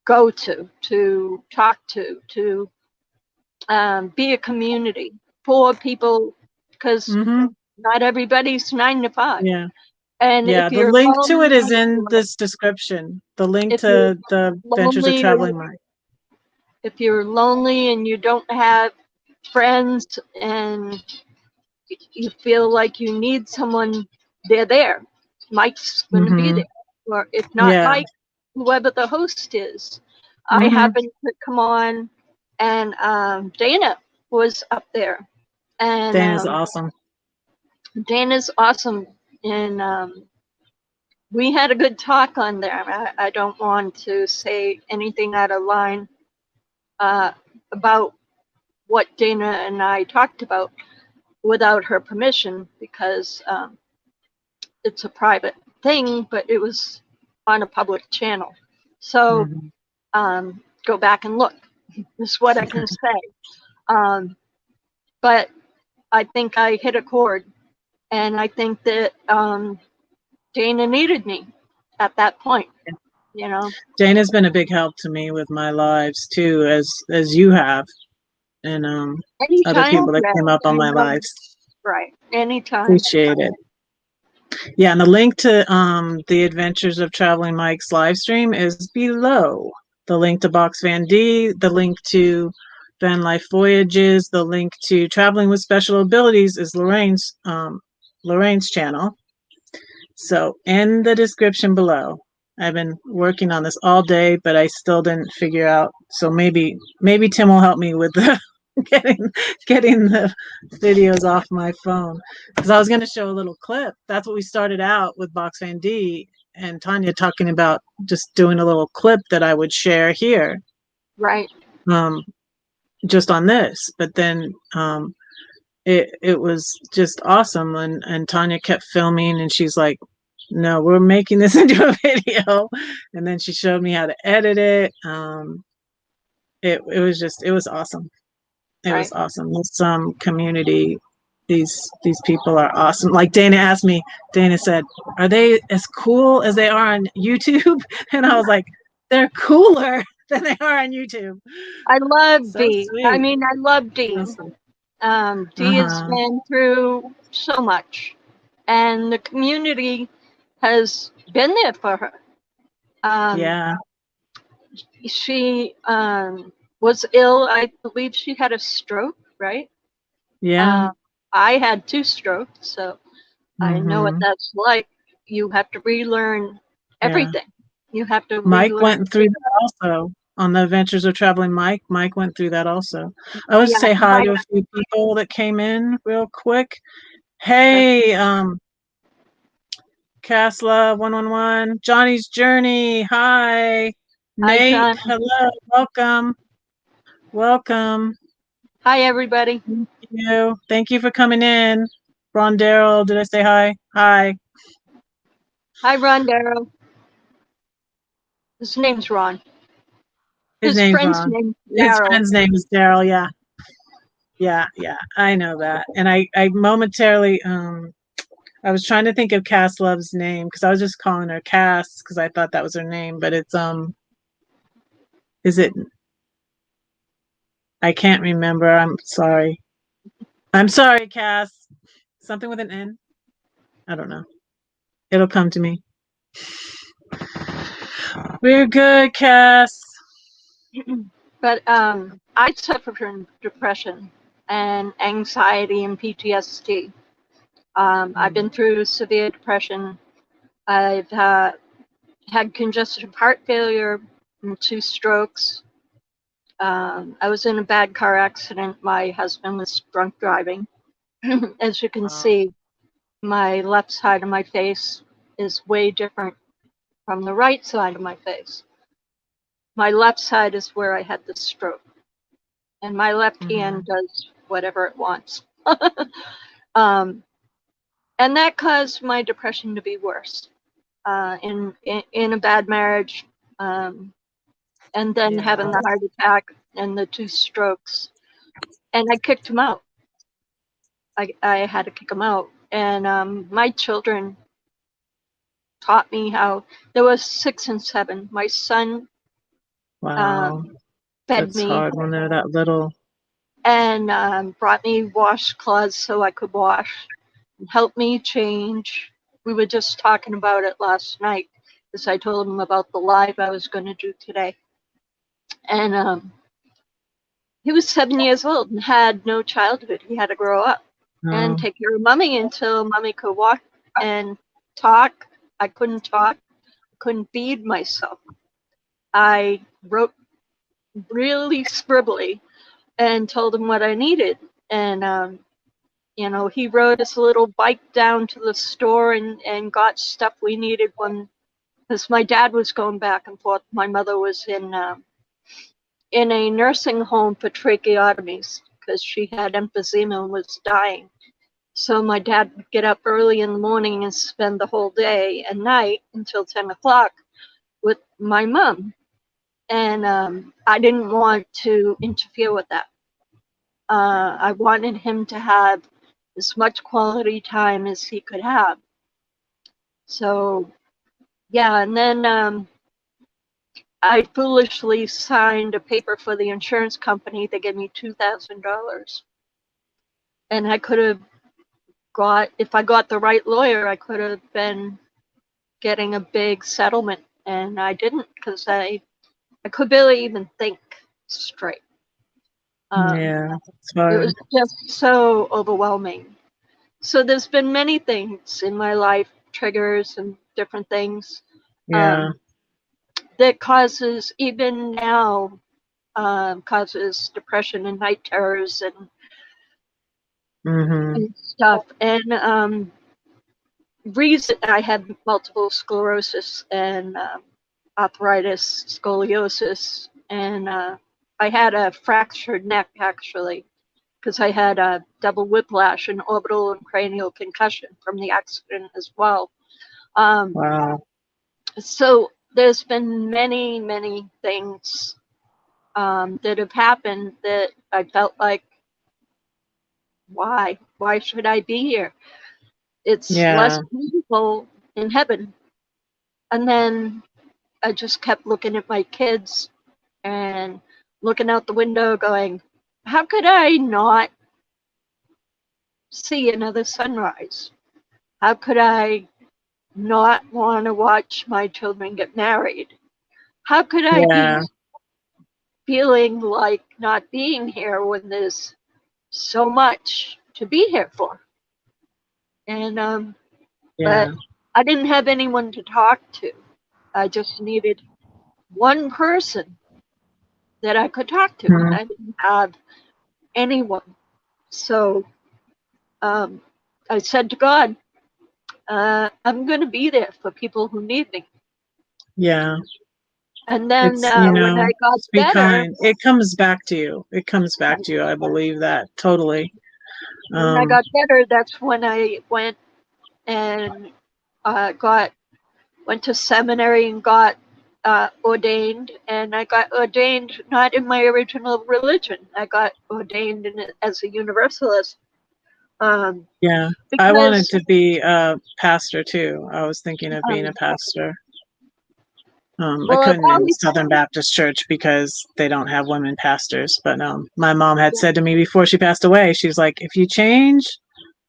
go to talk to be a community for people, because Mm-hmm. not everybody's 9 to 5. Yeah. And Yeah, if the you're link to it lonely, is in this description. The link if you're to the Adventures of lonely, Traveling Mike. if you're lonely and you don't have friends and you feel like you need someone, they're there. Mike's going to be Mm-hmm. there. Or if not Yeah. Mike, whoever the host is. I Mm-hmm. happened to come on, and Dana was up there. And Dana's awesome. Dana's awesome. And we had a good talk on there. I don't want to say anything out of line about what Dana and I talked about without her permission, because it's a private thing, but it was on a public channel. So Mm-hmm. go back and look, is what I can say. But I think I hit a chord, and I think that Dana needed me at that point, you know. Dana's been a big help to me with my lives too, as you have, and other Anytime, people that yeah, came up on I my know, lives. right, anytime. Appreciate it. Yeah, and the link to the Adventures of Traveling Mike's live stream is below. The link to Box Van D, the link to Van Life Voyages, the link to Traveling with Special Abilities is Lorraine's channel. So in the description below. I've been working on this all day, but I still didn't figure out. So maybe Tim will help me with the getting the videos off my phone, because I was going to show a little clip. That's what we started out with Box Van D and Tanya talking about, just doing a little clip that I would share here, Right, um, just on this. But then it was just awesome, and Tanya kept filming, and she's like, no, we're making this into a video. And then she showed me how to edit it. It was awesome. It was right. awesome. This community, these people are awesome. Like Dana asked me, Dana said, are they as cool as they are on YouTube? And I was like, they're cooler than they are on YouTube. I love So Dee. I sweet. mean, I love Dee. Awesome. Dee has Uh-huh. been through so much, and the community has been there for her. Yeah. She was ill. I believe she had a stroke, right? Yeah. Uh, I had 2 strokes, so I know what Mm-hmm. that's like. You have to relearn Yeah. everything. You have to Mike relearn. went through that also on the Adventures of Traveling Mike. Mike went through that also. I Oh would yeah, say hi Mike. to a few people that came in real quick. Sure. Hey, Casla 111, Johnny's Journey. Hi, Hi, Nate. John. Hello, welcome, welcome. Hi, everybody. Thank you for coming in. Ron Darrell, did I say hi? Hi. Hi, Ron Darrow. His name's Ron. His His name's friend's Ron. name's His Daryl. friend's name is Daryl. Yeah, yeah. I know that. And I momentarily I was trying to think of Cass Love's name, because I was just calling her Cass because I thought that was her name, but it's is it, I can't remember. I'm sorry. I'm sorry, Cass. Something with an N? I don't know. It'll come to me. We're good, Cass. But I suffer from depression and anxiety and PTSD. I've been through severe depression. I've had congestive heart failure and 2 strokes. I was in a bad car accident. My husband was drunk driving. As you can Wow. see, my left side of my face is way different from the right side of my face. My left side is where I had the stroke, and my left hand does whatever it wants. um, and that caused my depression to be worse. In a bad marriage, and then Yeah. having the heart attack and the 2 strokes, and I kicked him out. I had to kick him out, and my children taught me how. There was 6 and 7. My son Wow. fed That's me hard when they're that little. and brought me washcloths so I could wash, and helped me change. we were just talking about it last night, because I told him about the live I was going to do today. And he was 7 years old and had no childhood. He had to grow up and take care of mommy until mommy could walk and talk. I couldn't talk, couldn't feed myself. I wrote really scribbly and told him what I needed. And, you know, he rode his little bike down to the store and got stuff we needed when, because my dad was going back and forth. My mother was in a nursing home for tracheotomies because she had emphysema and was dying. So my dad would get up early in the morning and spend the whole day and night until 10 o'clock with my mom. And I didn't want to interfere with that. I wanted him to have as much quality time as he could have. So, yeah, and then I foolishly signed a paper for the insurance company. They gave me $2,000. And I could have got, if I got the right lawyer, I could have been getting a big settlement. And I didn't, because I could barely even think straight. Yeah, it's hard. It was just so overwhelming. So there's been many things in my life, triggers and different things, that causes, even now, causes depression and night terrors and stuff. And reason I had multiple sclerosis and arthritis, scoliosis, and I had a fractured neck, actually, because I had a double whiplash and orbital and cranial concussion from the accident as well. Wow. So there's been many, many things that have happened that I felt like, why? Why should I be here? It's less beautiful in heaven. And then I just kept looking at my kids and looking out the window going, how could I not see another sunrise? How could I not want to watch my children get married? How could I be feeling like not being here when there's so much to be here for? And but I didn't have anyone to talk to. I just needed one person that I could talk to. And I didn't have anyone. So I said to God, I'm going to be there for people who need me. Yeah. And then It's, you know, when I got be better, kind. It comes back to you. It comes back to you. I believe that totally. When I got better, that's when I went and went to seminary and got ordained. And I got ordained not in my original religion. I got ordained as a Universalist. Yeah, I wanted to be a pastor too. I was thinking of being a pastor. I couldn't in Southern Baptist Church because they don't have women pastors. But my mom had said to me before she passed away, she's like, if you change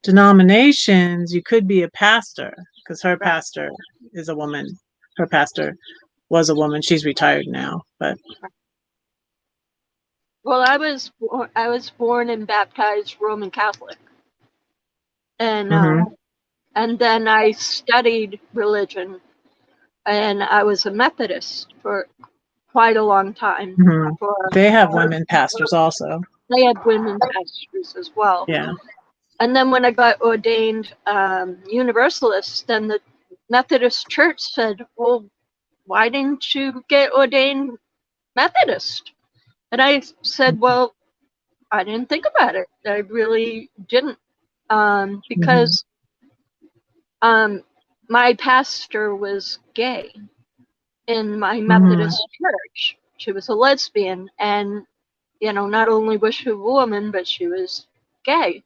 denominations, you could be a pastor, because her pastor is a woman. Her pastor was a woman. She's retired now, but. Well, I was born and baptized Roman Catholic, and then I studied religion, and I was a Methodist for quite a long time. They have women pastors also. They had women pastors as well. Yeah. And then when I got ordained Universalist, then the Methodist Church said, well, why didn't you get ordained Methodist? And I said, well, I didn't think about it. I really didn't. Because my pastor was gay in my Methodist church. She was a lesbian, and, you know, not only was she a woman, but she was gay.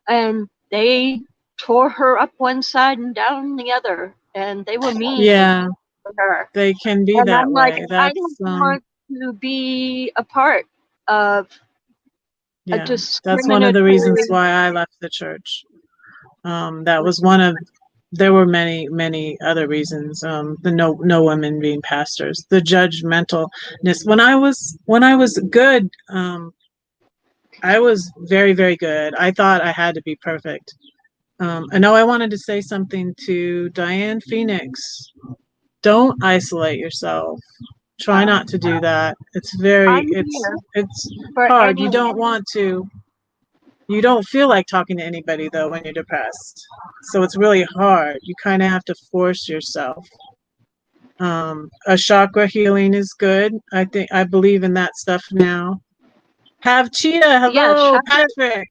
And they tore her up one side and down the other, and they were mean to her. They can be and that I'm way. Like, I don't want to be a part of a discriminatory. That's one of the reasons why I left the church. That was one of there were many other reasons. The no women being pastors, the judgmentalness. When I was good, I was very good. I thought I had to be perfect. I know I wanted to say something to Diane Phoenix. Don't isolate yourself. Try not to do that. I'm here It's for hard. You don't anyone. want to. You don't feel like talking to anybody though when you're depressed. So it's really hard. You kind of have to force yourself. A chakra healing is good. I believe in that stuff now. Have Cheetah. Yeah, Hello, Patrick.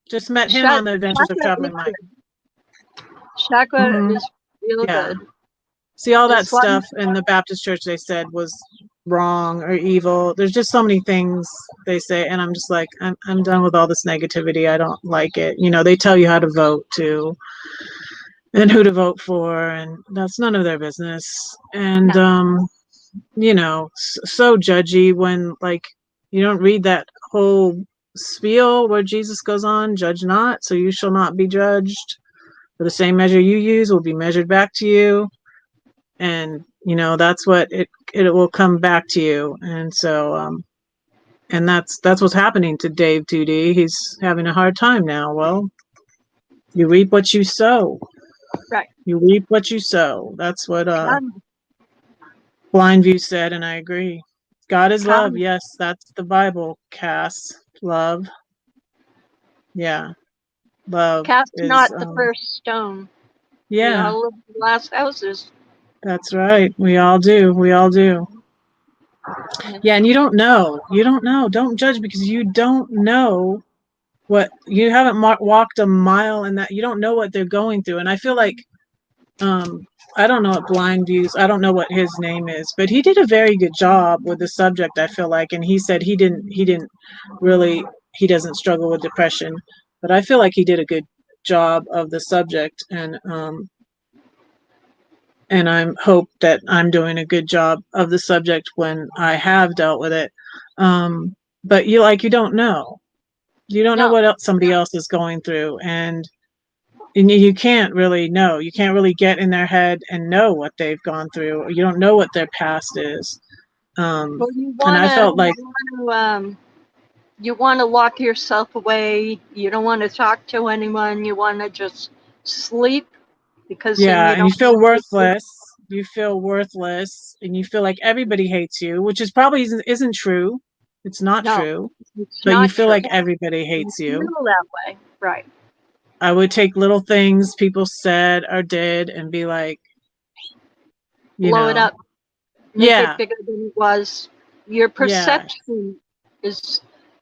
Just met him on the Adventures of chakra Traveling is Mike. good. Chakra Hmm. is real Yeah. good. See, all that As long stuff in the Baptist church they said was wrong or evil. There's just so many things they say, and I'm just like, I'm done with all this negativity. I don't like it. You know, they tell you how to vote too, and who to vote for, and that's none of their business. And no, you know, so judgy when like you don't read that whole spiel where Jesus goes on, judge not, so you shall not be judged. For the same measure you use will be measured back to you. And you know that's what it will come back to you. And so and that's what's happening to Dave 2D. He's having a hard time now. Well, you reap what you sow. right. You reap what you sow. That's what Karma, Blind View said, and I agree. God is love. karma. Yes, that's the Bible. Cass, love. Yeah, love Cast is not the first stone. We yeah, all live in glass houses. that's right. We all do. We all do. Yeah. Yeah, and you don't know. Don't judge because you don't know what you haven't walked a mile in that. You don't know what they're going through. And I feel like I don't know what Blind Views, I don't know what his name is, but he did a very good job with the subject, I feel like. And he said he didn't really, he doesn't struggle with depression, but I feel like he did a good job of the subject. And I'm hope that I'm doing a good job of the subject when I have dealt with it. But you don't know. You don't know No, what else somebody else is going through, and you can't really know. You can't really get in their head and know what they've gone through. Or you don't know what their past is. well, you And I wanna felt like, you wanna lock yourself away. You don't want to talk to anyone. You want to just sleep because then yeah, you and you don't. feel worthless. You feel worthless, and you feel like everybody hates you, which is probably isn't true. It's not No, true, it's but you not feel true. like everybody You hates you. feel that way, right? I would take little things people said or did and be like, you Blow it know, up, make it yeah, bigger than it was. Your yeah, perception is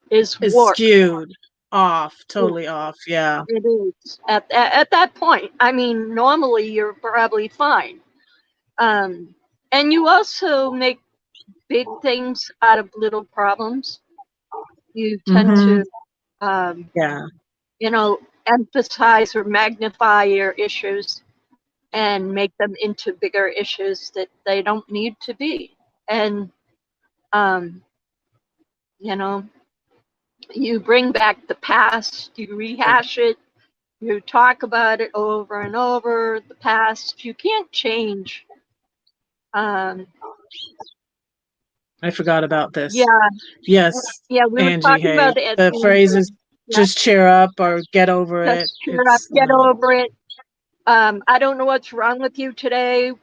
is it's warped. skewed off, Yeah, totally off. Yeah. it is at that point. I mean, normally you're probably fine. Um, and you also make big things out of little problems. You tend Mm-hmm. to, um, Yeah. you know, emphasize or magnify your issues and make them into bigger issues that they don't need to be. And, um, you know, you bring back the past, you rehash it, you talk about it over and over. The past, you can't change. Um, I forgot about this. yeah, Yes, yeah, we were Angie. talking Hey, about it. the phrase is Yeah, just cheer up or get over it. just cheer up, It's get over it. I don't know what's wrong with you today.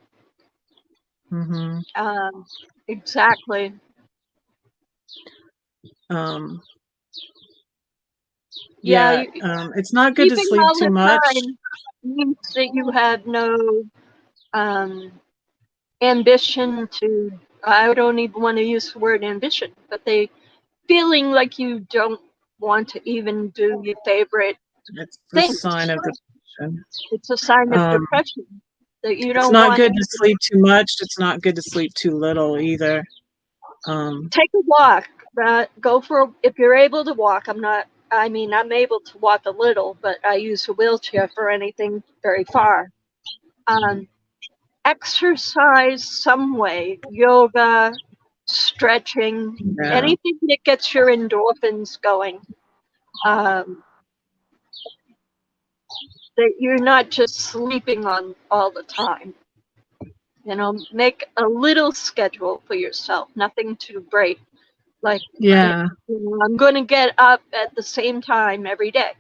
mm-hmm. Um, exactly. um Yeah, yeah, it's not good to sleeping sleep all too the much. time means that you have no um, ambition to. I don't even want to use the word ambition, but they feeling like you don't want to even do your favorite It's a things. sign of depression. It's a sign of um depression that you it's don't not want to good to even sleep too much. It's not good to sleep too little either. take a walk. Go for if you're able to walk. I'm not. I mean, I'm able to walk a little, but I use a wheelchair for anything very far. Um, exercise some way, yoga, stretching, Yeah. anything that gets your endorphins going. Um, that you're not just sleeping on all the time. Make a little schedule for yourself, nothing too break. Like, Yeah. I'm going to get up at the same time every day.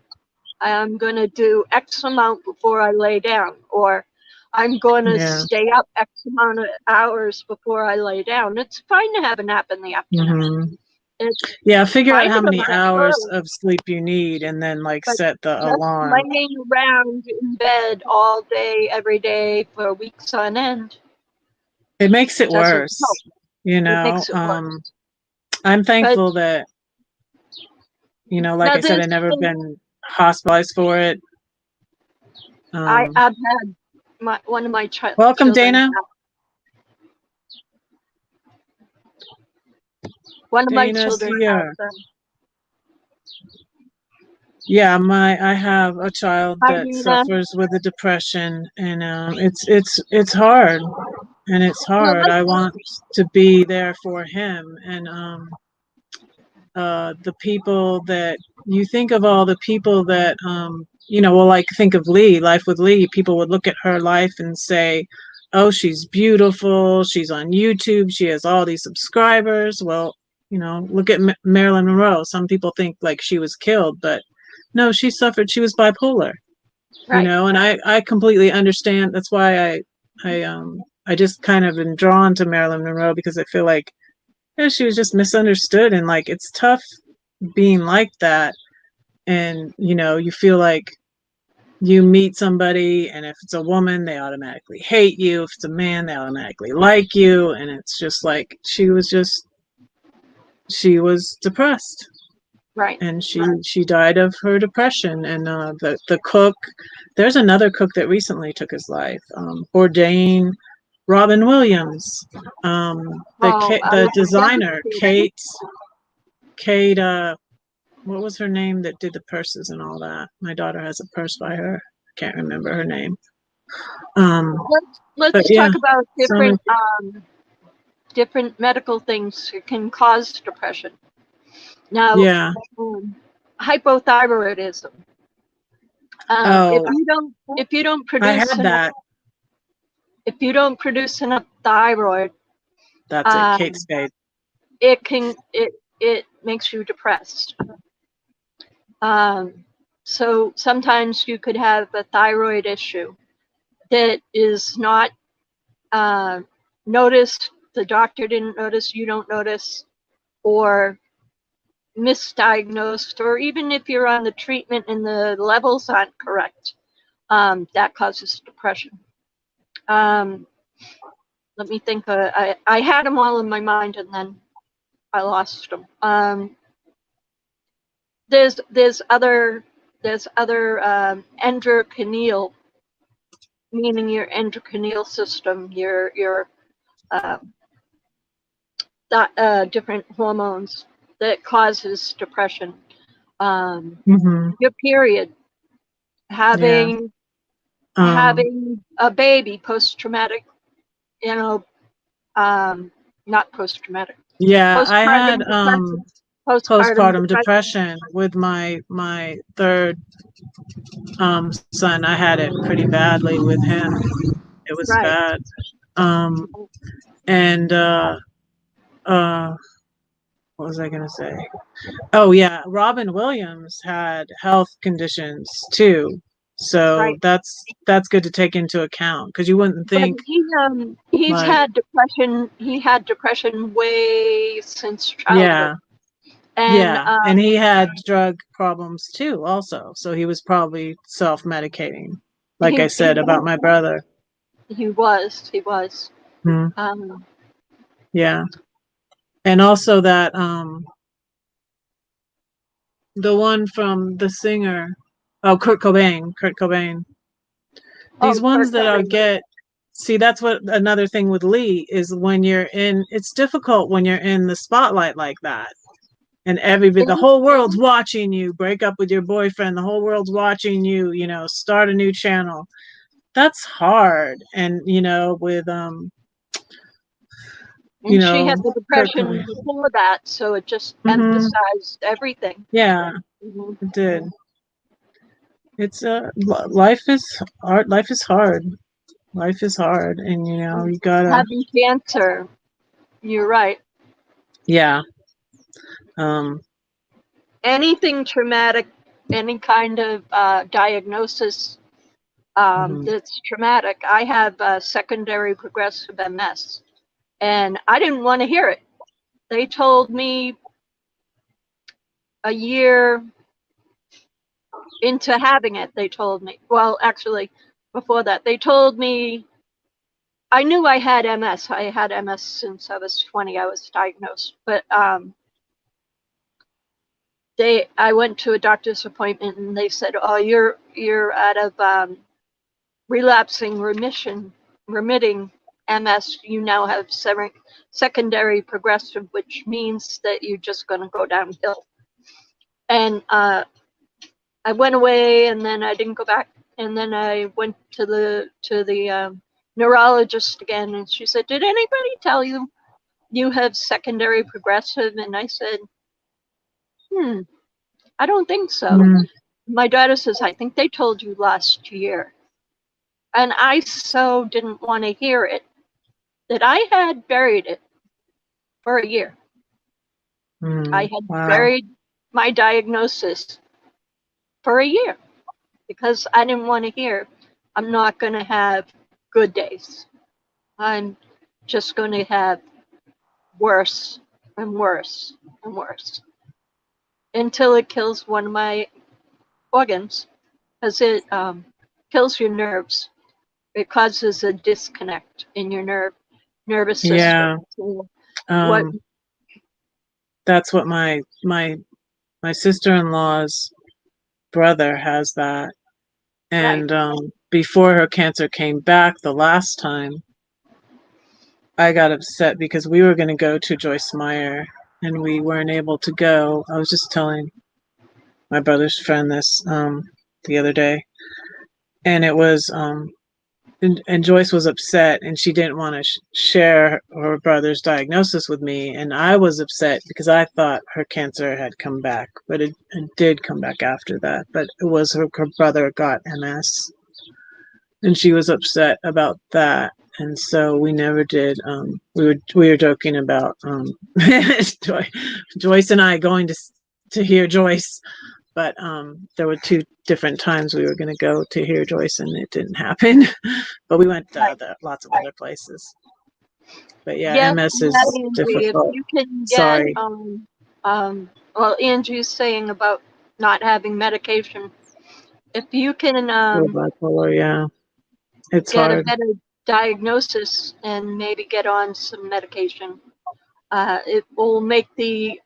I'm going to do X amount before I lay down, or I'm going to stay up X amount of hours before I lay down. It's fine to have a nap in the afternoon. Figure out how many hours of sleep you need, and then set the alarm. Laying around in bed all day, every day for weeks on end. It makes it worse. It makes it worse. I'm thankful that, like I said, I've never been hospitalized for it. I've had one of my welcome, Dana. One of my children has them. Yeah, I have a child that suffers with a depression, and it's hard, and it's hard. I want to be there for him, and the people that you think of, all the people that think of Lee, Life with Lee. People would look at her life and say, "Oh, she's beautiful. She's on YouTube. She has all these subscribers." Well, look at Marilyn Monroe. Some people think she was killed, but no, she suffered. She was bipolar, and I completely understand. That's why I just kind of been drawn to Marilyn Monroe, because I feel like she was just misunderstood, and it's tough being like that. And you feel like you meet somebody, and if it's a woman, they automatically hate you. If it's a man, they automatically like you. And it's just she was depressed. Right. And she died of her depression. And the cook, there's another cook that recently took his life, Bourdain, Robin Williams, the designer, Kate, what was her name that did the purses and all that? My daughter has a purse by her. I can't remember her name. Let's talk about different medical things that can cause depression. Now, hypothyroidism. If you don't produce, I had that. If you don't produce enough thyroid, that's it. Kate Spade. It makes you depressed. So sometimes you could have a thyroid issue that is not noticed. The doctor didn't notice, you don't notice, or misdiagnosed, or even if you're on the treatment and the levels aren't correct, that causes depression. Let me think. I had them all in my mind, and then I lost them. There's other endocrineal, meaning your endocrineal system, your different hormones that causes depression. Your period, having a baby, post-traumatic, not post-traumatic. Yeah, I had postpartum depression with my third son. I had it pretty badly with him. It was bad. And what was I gonna say? Oh yeah, Robin Williams had health conditions too. So that's good to take into account, because you wouldn't think. But he's had depression. He had depression way since childhood. And he had drug problems too, also. So he was probably self-medicating, like I said about my brother. He was. Yeah, and also that the one from the singer, Kurt Cobain. These ones that I get. See, that's what another thing with Lee is, when you're in, it's difficult when you're in the spotlight like that. And the whole world's watching you break up with your boyfriend. The whole world's watching you, start a new channel. That's hard. And, with, she had the depression before that, so it just emphasized everything. Yeah, it did. it's life is hard. Life is hard. Life is hard, and you gotta. Having cancer, you're right. Yeah. Um. Anything traumatic, any kind of diagnosis Mhm. that's traumatic. I have secondary progressive MS, and I didn't want to hear it. They told me a year into having it, they told me, well, actually, before that, they told me, I knew I had MS. I had MS since I was 20. I was diagnosed, but I went to a doctor's appointment and they said, oh, you're out of remitting MS. You now have secondary progressive, which means that you're just going to go downhill. And I went away, and then I didn't go back, and then I went to the neurologist again, and she said, did anybody tell you you have secondary progressive? And I said, I don't think so. Mm. My daughter says, I think they told you last year. And I so didn't want to hear it that I had buried it for a year. I Mm. had Wow. buried my diagnosis for a year because I didn't want to hear, I'm not going to have good days. I'm just going to have worse and worse and worse until it kills one of my organs, because it kills your nerves. It causes a disconnect in your nervous system. Yeah. So what? Um. That's what my sister-in-law's brother has that, Right. and before her cancer came back the last time, I got upset because we were going to go to Joyce Meyer and we weren't able to go. I was just telling my brother's friend this the other day, and it was and Joyce was upset and she didn't want to share her brother's diagnosis with me, and I was upset because I thought her cancer had come back, but it did come back after that. But it was her brother got MS, and she was upset about that, and so we never did. We were joking about Joyce and I going to hear Joyce, but there were two different times we were going to go to hear Joyce, and it didn't happen. But we went Right. lots of other places. But yeah, Yes, MS yeah, is Angie, if difficult. you can get, Sorry. well, Angie's saying about not having medication. If you can With bipolar, yeah, it's get a hard. better diagnosis and maybe get on some medication, it will make the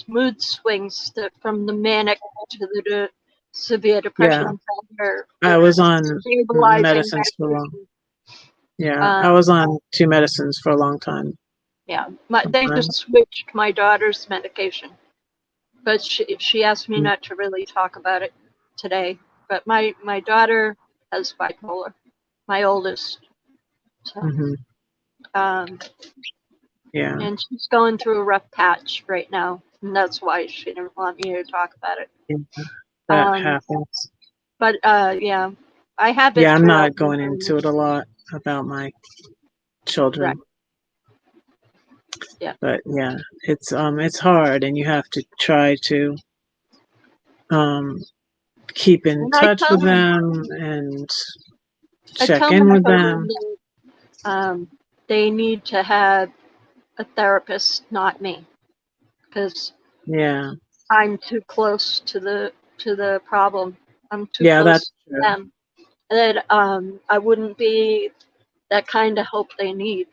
mood swings from the manic to the severe Yeah, depression better. I was It's on stabilizing medicines for long. medication. Yeah, I Um, was on two medicines for a long time. yeah, they just switched my daughter's medication, but she asked me not to really talk about it today. But my daughter has bipolar, my oldest. So, Mm-hmm. um, Yeah, and she's going through a rough patch right now, and that's why she didn't want me to talk about it. yeah, that Um, happens. but yeah, I have Yeah, it I'm throughout not my going into family. it a lot about my Right. children, Yeah. but yeah, it's hard, and you have to try to um keep in And touch with them and I check tell in my with them. children that they need to have a therapist, not me, because Yeah, I'm too close to the problem. I'm too yeah, close that's to true. them. That I wouldn't be that kind of help they need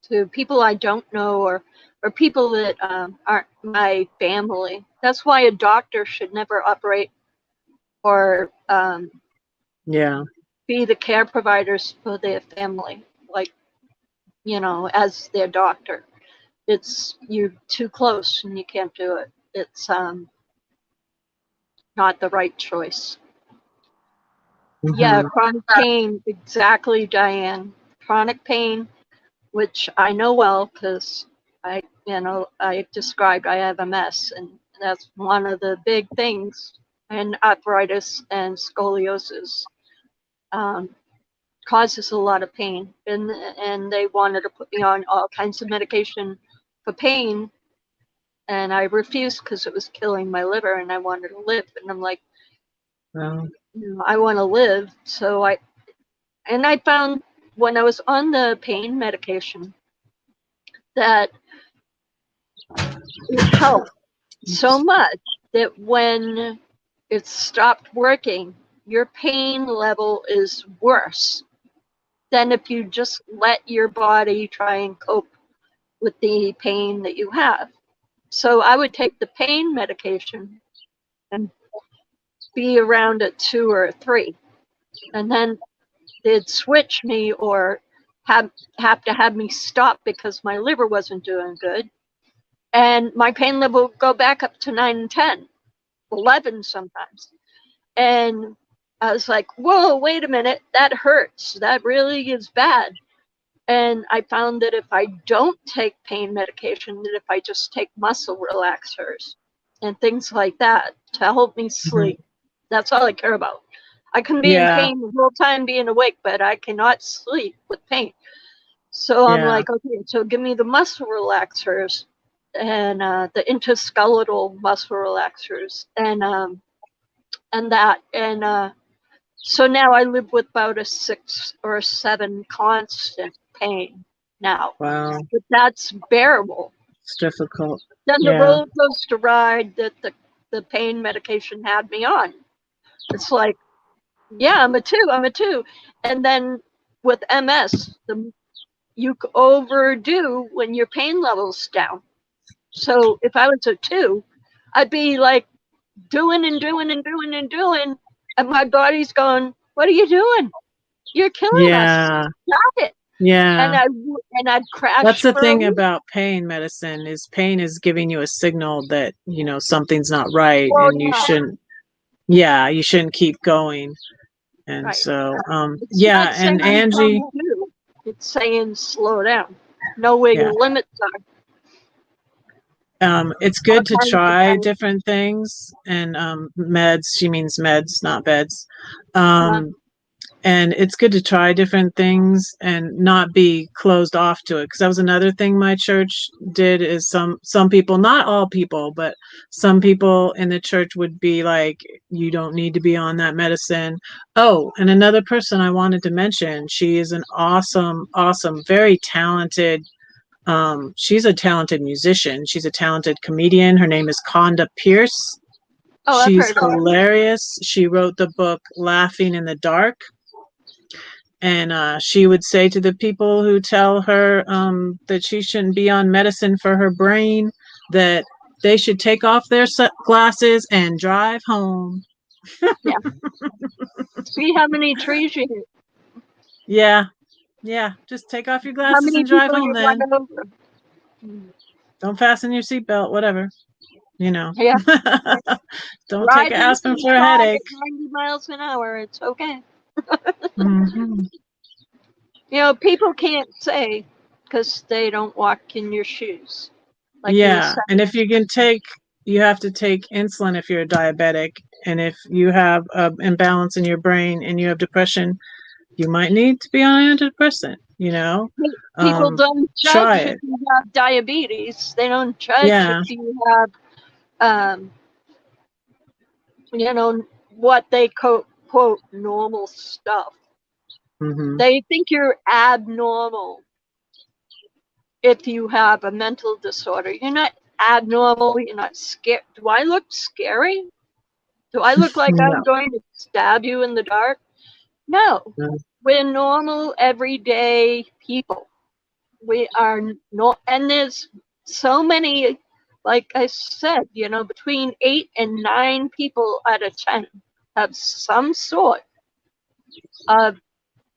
to people I don't know, or people that aren't my family. That's why a doctor should never operate or Yeah. be the care providers for their family, like, as their doctor. It's you're too close and you can't do it. It's not the right choice. Yeah, Hmm. chronic pain, exactly, Diane. Chronic pain, which I know well because I described I have MS, and that's one of the big things. and arthritis and scoliosis. Causes a lot of pain, and they wanted to put me on all kinds of medication for pain, and I refused because it was killing my liver, and I wanted to live. And I'm like, I want to live. So I found when I was on the pain medication that it helped so much that when it stopped working, your pain level is worse than if you just let your body try and cope with the pain that you have. So I would take the pain medication and be around a 2 or a 3. And then they'd switch me or have to have me stop because my liver wasn't doing good. And my pain level would go back up to 9 and 10, 11 sometimes. And I was like, whoa, wait a minute, that hurts. That really is bad. And I found that if I don't take pain medication, that if I just take muscle relaxers and things like that to help me sleep, that's all I care about. I can be in pain the whole time being awake, but I cannot sleep with pain. So I'm like, okay, so give me the muscle relaxers and the interskeletal muscle relaxers and that. And so now I live with about a 6 or 7 constant pain now. Wow. But that's bearable. It's difficult. Then the roller coaster ride that the pain medication had me on. It's like, yeah, I'm a 2. And then with MS, you overdo when your pain level's down. So if I was a 2, I'd be like doing, and my body's going, what are you doing? You're killing us. Stop it. Yeah. And I'd crash. That's the thing about pain medicine is pain is giving you a signal that, you know, something's not right and you shouldn't, you shouldn't keep going. And so, and Angie, it's saying slow down, know where your limits are. It's good to try different things and meds. She means meds, not beds. And it's good to try different things and not be closed off to it. Because that was another thing my church did is some people, not all people, but some people in the church would be like, you don't need to be on that medicine. Oh, and another person I wanted to mention, she is an awesome, very talented. She's a talented musician. She's a talented comedian. Her name is Conda Pierce. Oh, she's hilarious. She wrote the book Laughing in the Dark. And she would say to the people who tell her that she shouldn't be on medicine for her brain, that they should take off their glasses and drive home. See how many trees you hit. Yeah. Just take off your glasses and drive home then. Don't fasten your seatbelt, whatever. You know. Yeah. Don't take an aspirin for a headache. 90 miles an hour, it's okay. You know, people can't say because they don't walk in your shoes. Like and if you can you have to take insulin if you're a diabetic, and if you have an imbalance in your brain and you have depression, you might need to be on an antidepressant. You know, people don't judge if you have diabetes. They don't judge if you have, you know, what they quote normal stuff. They think you're abnormal if you have a mental disorder. You're not abnormal. You're not scared. Do I look scary? Do I look like I'm going to stab you in the dark? No. We're normal, everyday people. We are not, and there's so many, like I said, you know, between 8 and 9 people out of 10 have some sort of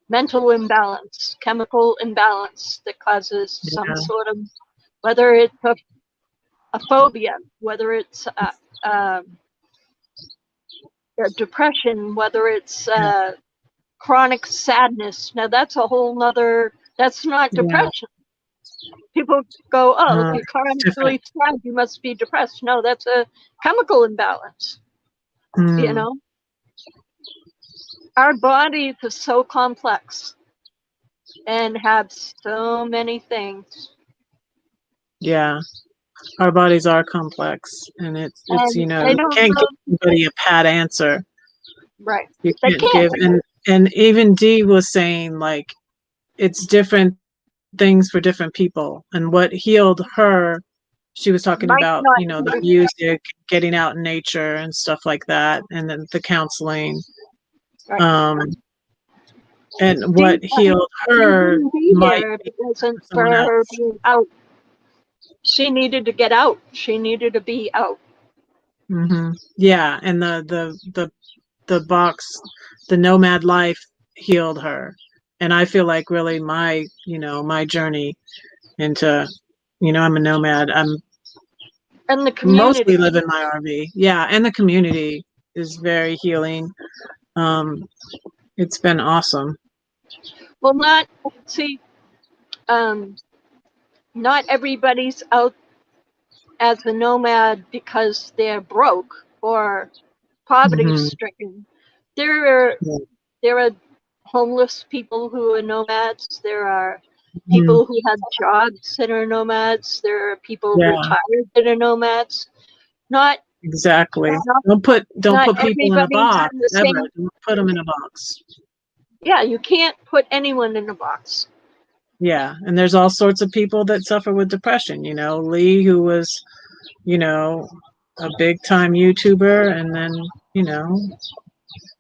mental imbalance, chemical imbalance that causes some sort of, whether it's a phobia, whether it's a depression, whether it's chronic sadness. Now that's a whole nother, that's not depression. People go, oh, if you're chronically sad, you must be depressed. No, that's a chemical imbalance. You know, our bodies are so complex and have so many things. Yeah. Our bodies are complex, and it's And you know, they you don't can't know, give anybody a pat answer. right. You They can't can't. give, and even Dee was saying like it's different things for different people, and what healed her, she was talking Might about, not you know, the be. music, getting out in nature and stuff like that, and then the counseling. Right. Um, and She what healed her wouldn't be might here if be it wasn't for for someone her else. being out. She needed to get out. She needed to be out. Yeah, and the box, the nomad life healed her, and I feel like really my, you know, my journey into, you know, I'm a nomad. I'm And the mostly community. live in my RV. Yeah, and the community is very healing. Um, it's been awesome. Well, see, um, not everybody's out as a nomad because they're broke or poverty Hmm. stricken. There are homeless people who are nomads. There are people who have jobs that are nomads. There are people Yeah, retired that are nomads. Not exactly. not, Don't not put people in a everybody's box in the ever. same. Don't put them in a box. Yeah, you can't put anyone in a box. Yeah, and there's all sorts of people that suffer with depression. You know, Lee, who was, you know, a big time YouTuber, and then, you know,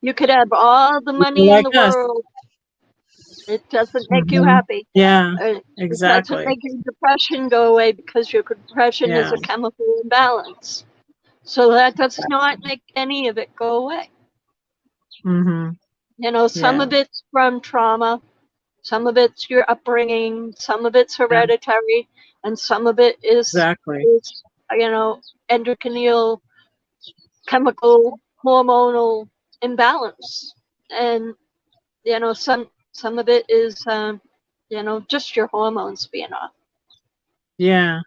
You could have all the people money in like the us. world. It doesn't make you Hmm. happy. Yeah, It doesn't exactly. make your depression go away because your depression is Yeah. a chemical imbalance. So that does not make any of it go away. Hmm. You know, some Yeah, of it's from trauma, some of it's your upbringing, some of it's yeah, hereditary, and some of it exactly. is you know, endocrineal, chemical, hormonal imbalance. And you know, some of it is you know, just your hormones being off. Yeah,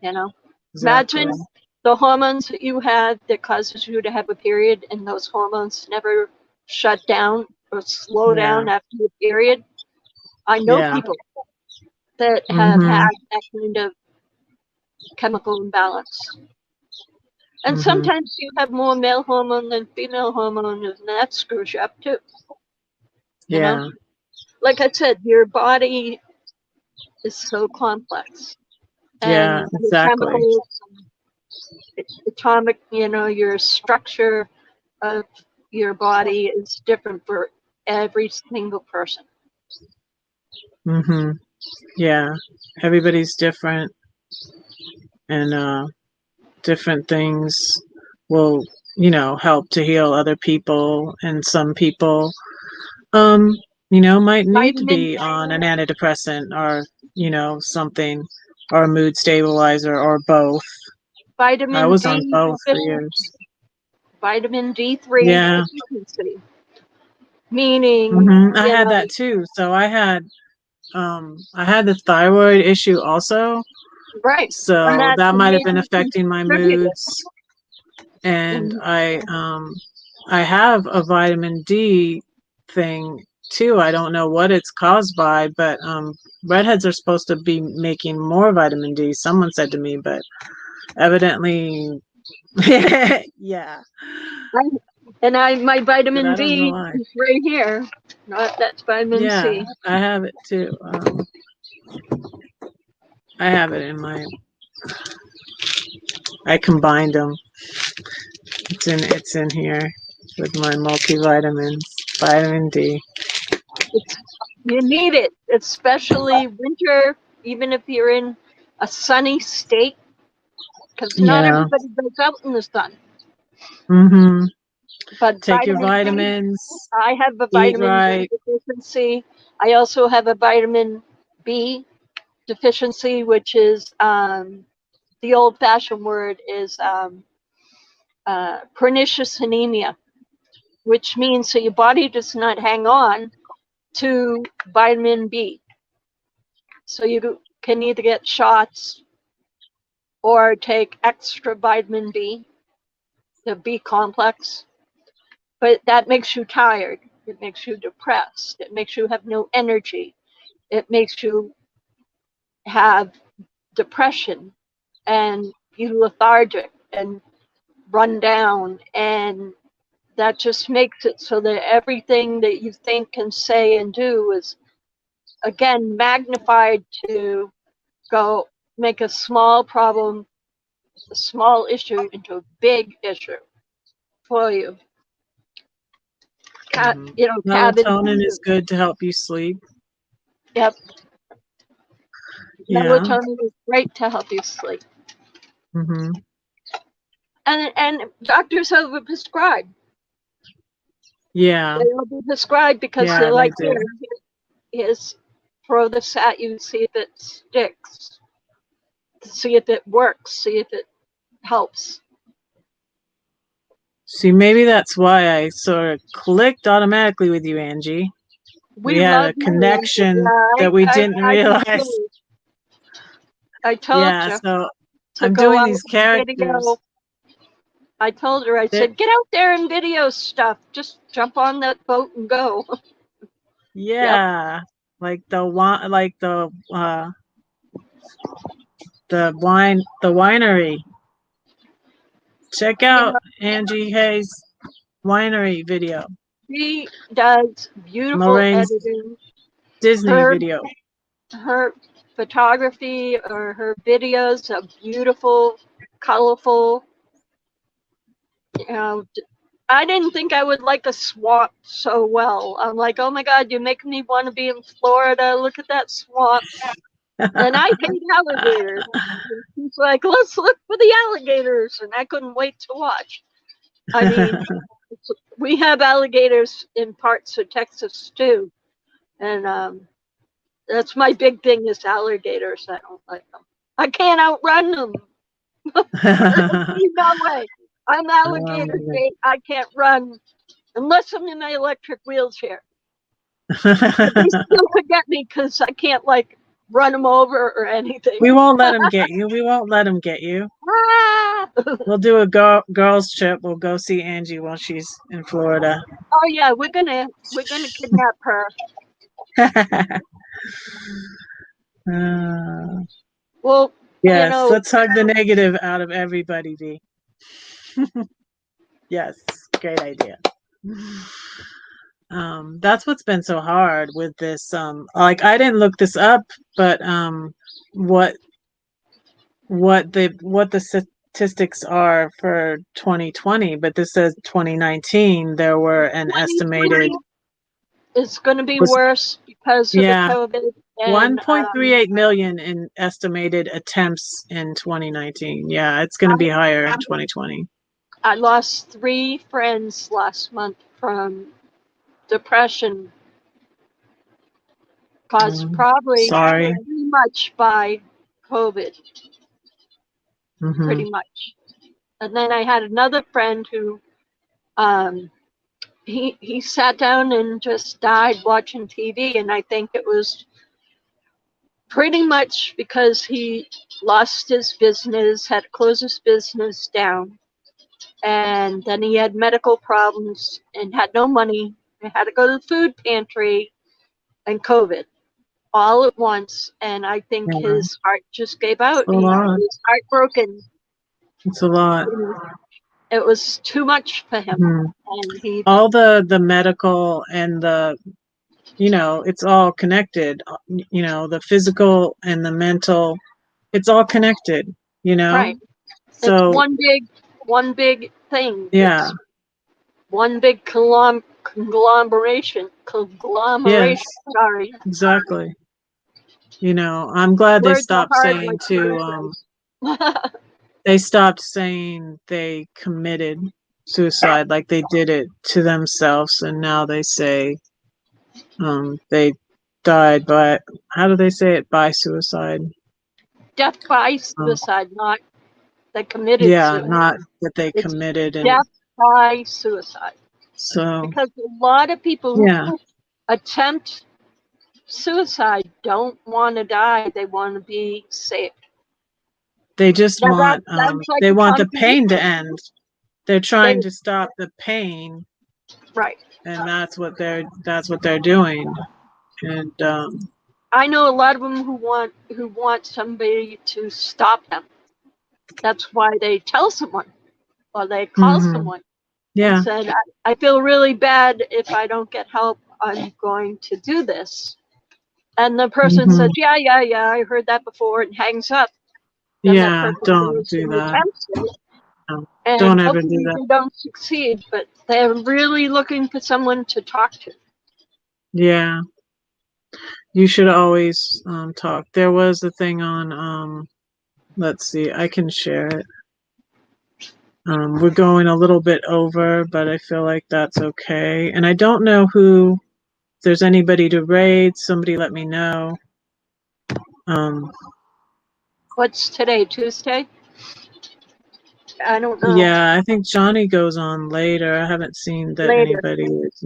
You know, exactly. imagine the hormones that you have that causes you to have a period, and those hormones never shut down or slow Yeah, down after the period. I know yeah. people that have Hmm. had that kind of chemical imbalance. And Hmm. sometimes you have more male hormone than female hormone, and that screws you up too. You know, Yeah, like I said, your body is so complex, yeah, and your exactly. chemicals, atomic, you know, your structure of your body is different for every single person. Hmm. Yeah, everybody's different, and different things will, you know, help to heal other people, and some people, um, you know, might need to Vitamin be on an antidepressant or, you know, something, or a mood stabilizer, or both. I vitamin was on D both for years. deficiency, vitamin D3 Yeah. deficiency, meaning, I you had know, that too. So I had the thyroid issue also. right, and So that's that a might have been major affecting my contributor. moods. And And I have a vitamin D thing too. I don't know what it's caused by, but redheads are supposed to be making more vitamin D. Someone said to me, but evidently, yeah. my But vitamin I don't know D why. is right here. Not that's vitamin Yeah, C. I have it too. I have it in my. I combined them. It's in here with my multivitamins, vitamin D. It's you need it, especially winter, even if you're in a sunny state, because not Yeah. everybody goes out in the sun. Mm-hmm. But Take your vitamin D, vitamins. I have a Eat vitamin D right. deficiency. I also have a vitamin B deficiency, which is the old-fashioned word is pernicious anemia, which means that your body does not hang on to vitamin B. So you can either get shots or take extra vitamin B. the B complex, but that makes you tired. It makes you depressed. It makes you have no energy. It makes you have depression and be lethargic and run down, and that just makes it so that everything that you think and say and do is again magnified to go make a small problem, a small issue into a big issue for you. You know, Melatonin is good to help you sleep. Yep. Yeah. Melatonin is great to help you sleep. Mm-hmm. And doctors overprescribe. Yeah. They overprescribe because they're like, here's throw this at you, see if it sticks, see if it works, see if it helps. See, maybe that's why I sort of clicked automatically with you, Angie. We had a connection that we didn't realize. I told you. So I'm doing these characters. Video. I told her, I said, get out there and video stuff. Just jump on that boat and go. Yeah. Yep. Like the winery. Check out Angie Hayes' winery video. She does beautiful Lorraine's editing. Disney video. Her photography or her videos are beautiful, colorful. You know, I didn't think I would like a swamp so well. I'm like, oh my God, you're making me want to be in Florida. Look at that swamp. And I hate alligators. And she's like, let's look for the alligators. And I couldn't wait to watch. I mean, we have alligators in parts of Texas too. And that's my big thing is alligators. I don't like them. I can't outrun them. No way. I'm alligator bait. I can't run unless I'm in my electric wheelchair. They still could get me because I can't like run them over or anything. We won't let them get you. We won't let them get you. We'll do a girls trip. We'll go see Angie while she's in Florida. Oh yeah, we're gonna kidnap her. Well, yes, you know, let's hug the negative out of everybody, V. Yes, great idea. That's what's been so hard with this. Like I didn't look this up, but what the statistics are for 2020, but this says 2019 there were an estimated. It's going to be worse because of the COVID. 1.38 million in estimated attempts in 2019. Yeah, it's going to be higher in 2020. I lost 3 friends last month from depression caused probably pretty much by COVID. Pretty much. And then I had another friend who he sat down and just died watching TV, and I think it was pretty much because he lost his business, had to close his business down, and then he had medical problems and had no money. He had to go to the food pantry and COVID all at once, and I think his heart just gave out. He was heartbroken. It's a lot. It was too much for him. And all the medical and the, it's all connected. The physical and the mental, it's all connected. Right. So it's one big thing. Yeah. It's one big conglomeration. Yes, Sorry. Exactly. I'm glad they stopped saying they stopped saying they committed suicide, like they did it to themselves, and now they say they died by, how do they say it, by suicide? Death by suicide, not they committed suicide. Not that they committed. And death by suicide. So because a lot of people who attempt suicide don't want to die, they want to be safe. They just want they want the pain to end. They're They, trying to stop the pain, right. and that's what they're doing. And I know a lot of them who want somebody to stop them. That's why they tell someone or they call someone and yeah. said, I feel really bad if I don't get help. I'm going to do this. And the person hmm says, yeah, I heard that before, and hangs up. Then that Yeah, person don't goes do and that. attempts it, No, and don't ever do hopefully that. they don't succeed, but they're really looking for someone to talk to. Yeah, you should always talk. There was a thing on, let's see, I can share it. We're going a little bit over, but I feel like that's okay. And I don't know if there's anybody to raid. Somebody let me know. Um, What's today, Tuesday? I don't know. yeah, I think Johnny goes on later. I haven't seen that Later. anybody is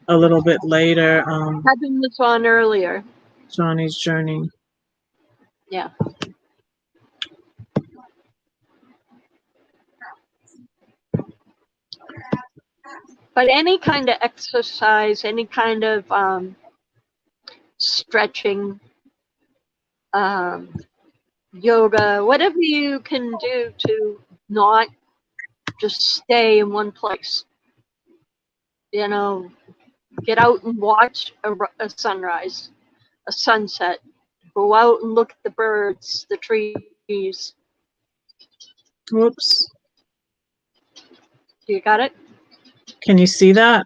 a little bit later. Kevin was on earlier. Johnny's journey. Yeah. But any kind of exercise, any kind of stretching, yoga, whatever you can do to not just stay in one place. You know, get out and watch a sunrise, a sunset. Go out and look at the birds, the trees. Whoops. You got it? Can you see that?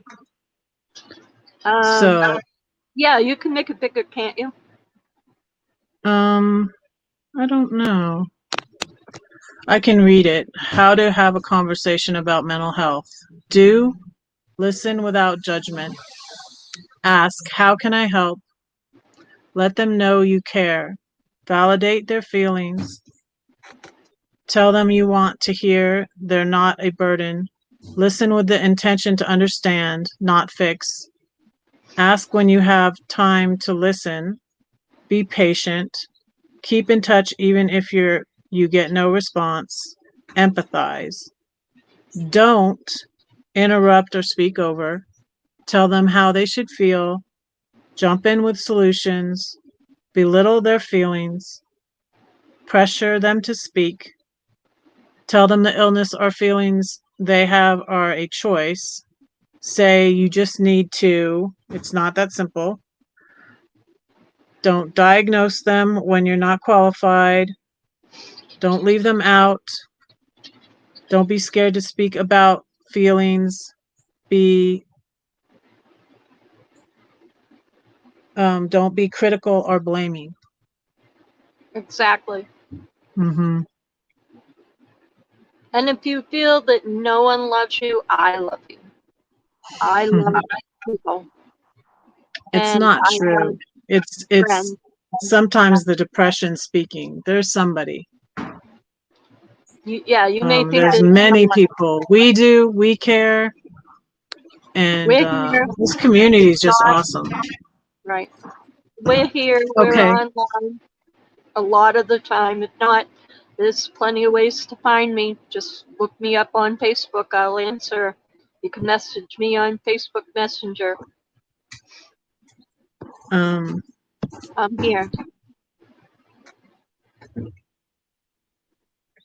Um, So, yeah, you can make it bigger, can't you? I don't know. I can read it. How to have a conversation about mental health. Do listen without judgment. Ask, how can I help? Let them know you care. Validate their feelings. Tell them you want to hear they're not a burden. Listen with the intention to understand, not fix. Ask when you have time to listen. Be patient. Keep in touch even if you get no response. Empathize. Don't interrupt or speak over. Tell them how they should feel. Jump in with solutions. Belittle their feelings. Pressure them to speak. Tell them the illness or feelings they have are a choice. Say you just need to. It's not that simple. Don't diagnose them when you're not qualified. Don't leave them out. Don't be scared to speak about feelings. Be don't be critical or blaming. Exactly. Mm-hmm. And if you feel that no one loves you, I love you. I love people. It's And not I love true. It's friends. sometimes the depression speaking. There's somebody. You may think There's that many someone, people. We care, and we're here, this community is just not awesome. right. We're here, we're Okay. online a lot of the time. If not, there's plenty of ways to find me. Just look me up on Facebook. I'll answer. You can message me on Facebook Messenger. Um, I'm here.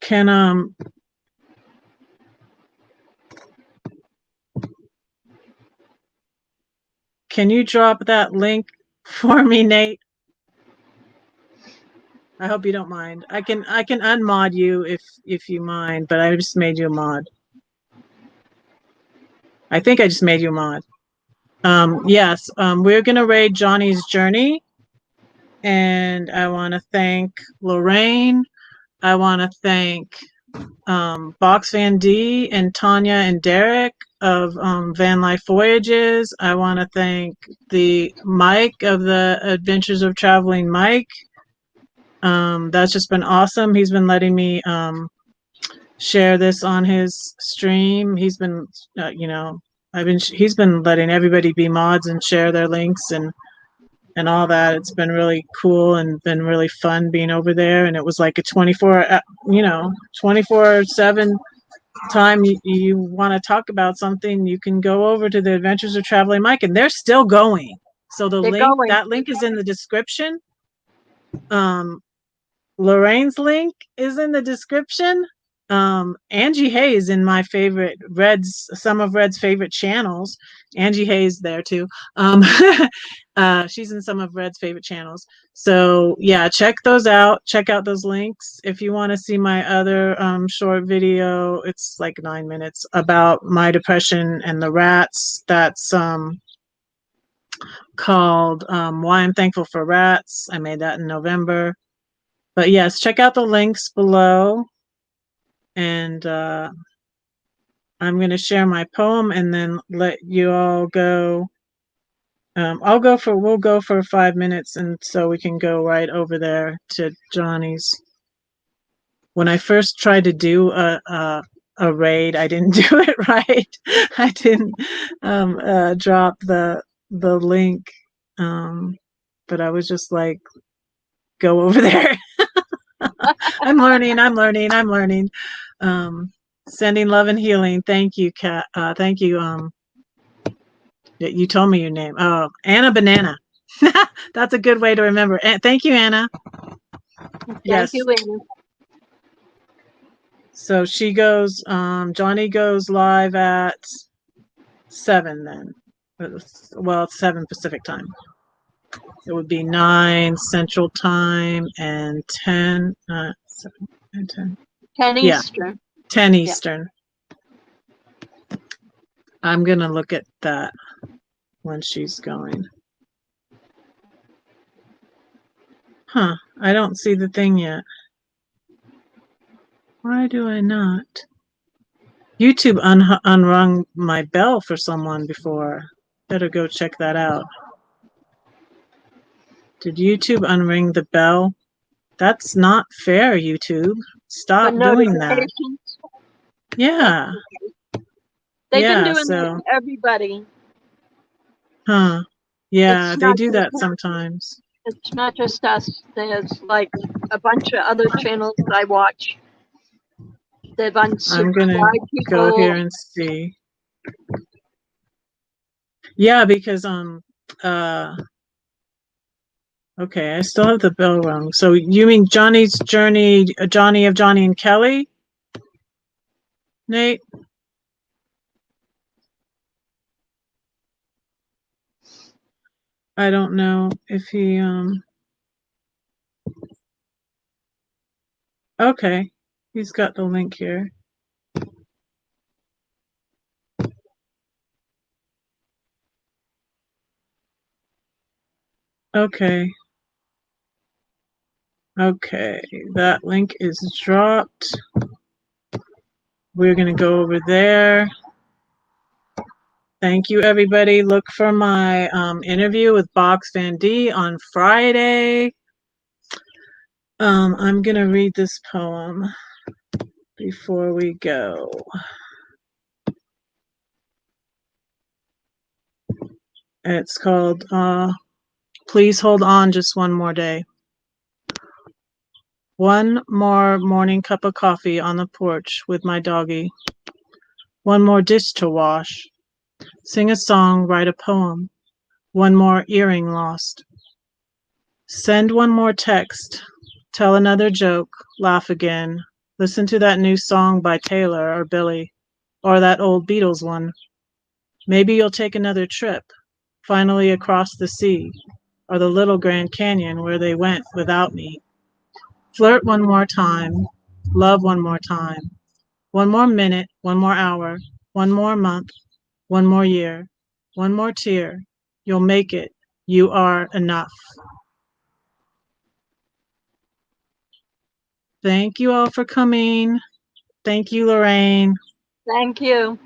can can you drop that link for me, Nate? I hope you don't mind. I can unmod you if you mind, but I just made you a mod. I think I just made you a mod. Yes, we're gonna raid Johnny's journey, and I want to thank Lorraine. I want to thank Box Van D and Tanya and Derek of Van Life Voyages. I want to thank the Mike of the Adventures of Traveling Mike. That's just been awesome. He's been letting me share this on his stream. He's been, he's been letting everybody be mods and share their links and all that. It's been really cool and been really fun being over there. And it was like a 24/7 time you want to talk about something, you can go over to the Adventures of Traveling Mike, and they're still going. So the They're link, going. that link is in the description. Lorraine's link is in the description. Angie Hayes in my favorite some of Red's favorite channels. Angie Hayes there too. She's in some of Red's favorite channels. So yeah, check those out. Check out those links. If you want to see my other short video, it's like 9 minutes about my depression and the rats. That's called Why I'm Thankful for Rats. I made that in November. But yes, check out the links below. And I'm going to share my poem and then let you all go. We'll go for 5 minutes, and so we can go right over there to Johnny's. When I first tried to do a raid, I didn't do it right. I didn't drop the link, but I was just like, go over there. I'm learning. Sending love and healing. Thank you, Kat. Thank you. You told me your name. Oh, Anna Banana. That's a good way to remember. Thank you, Anna. Thank you, Anna. So she goes, Johnny goes live at 7 then. Well, it's 7 Pacific time. It would be 9 Central time and 10, 7 and 10. 10 Eastern. 10 Eastern. Yeah. I'm going to look at that when she's going. Huh, I don't see the thing yet. Why do I not? YouTube unrung my bell for someone before. Better go check that out. Did YouTube unring the bell? That's not fair, YouTube. Stop doing that. Yeah. They've been doing that to everybody. Huh. Yeah, they do that sometimes. It's not just us. There's like a bunch of other channels that I watch. They've unsubscribed I'm gonna go here and see. Yeah, because okay, I still have the bell rung. So you mean Johnny's Journey, Johnny of Johnny and Kelly? Nate? I don't know if he okay, he's got the link here. Okay. Okay, that link is dropped. We're going to go over there. Thank you, everybody. Look for my interview with Box Van D on Friday. I'm going to read this poem before we go. It's called Please Hold On Just One More Day. One more morning cup of coffee on the porch with my doggie. One more dish to wash. Sing a song, write a poem. One more earring lost. Send one more text. Tell another joke. Laugh again. Listen to that new song by Taylor or Billy, or that old Beatles one. Maybe you'll take another trip, finally across the sea, or the little Grand Canyon where they went without me. Flirt one more time. Love one more time. One more minute, one more hour, one more month, one more year, one more tear. You'll make it. You are enough. Thank you all for coming. Thank you, Lorraine. Thank you.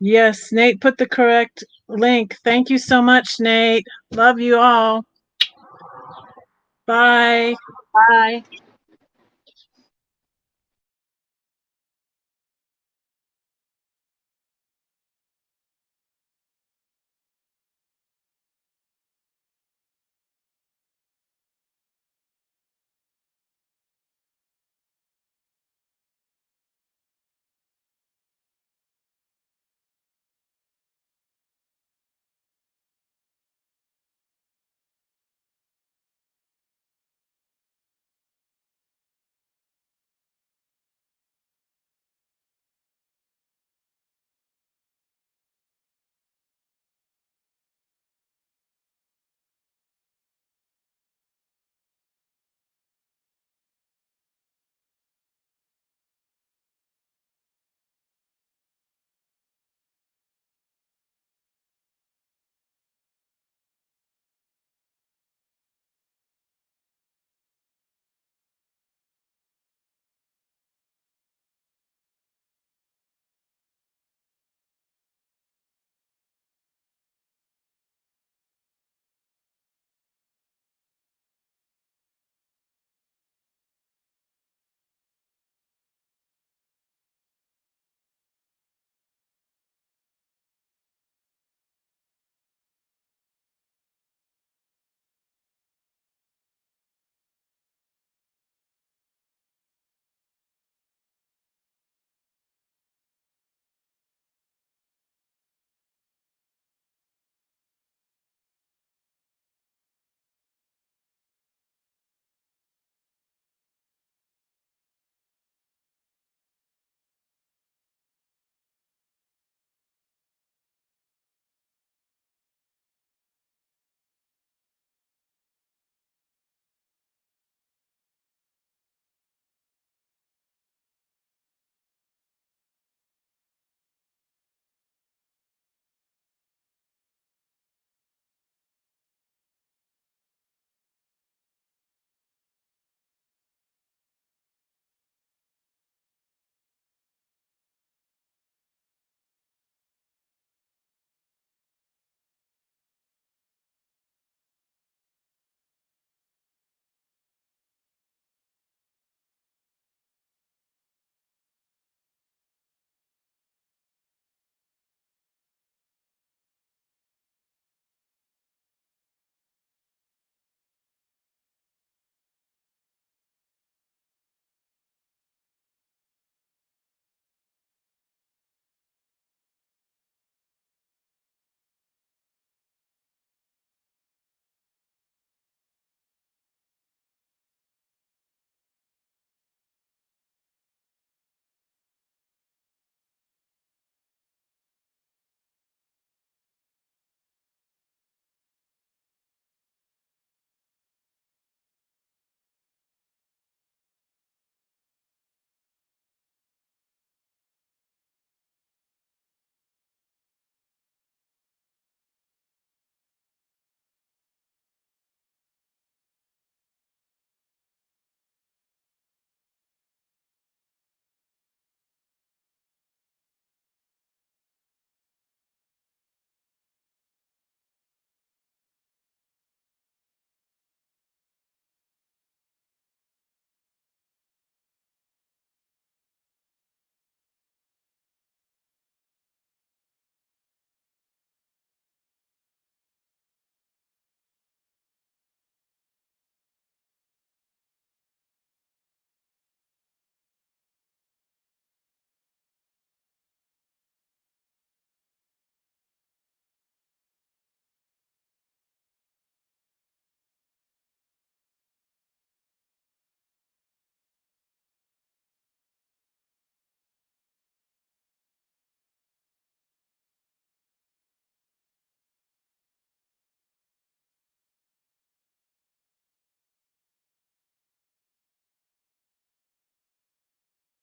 Yes, Nate put the correct link. Thank you so much, Nate. Love you all. Bye. Bye.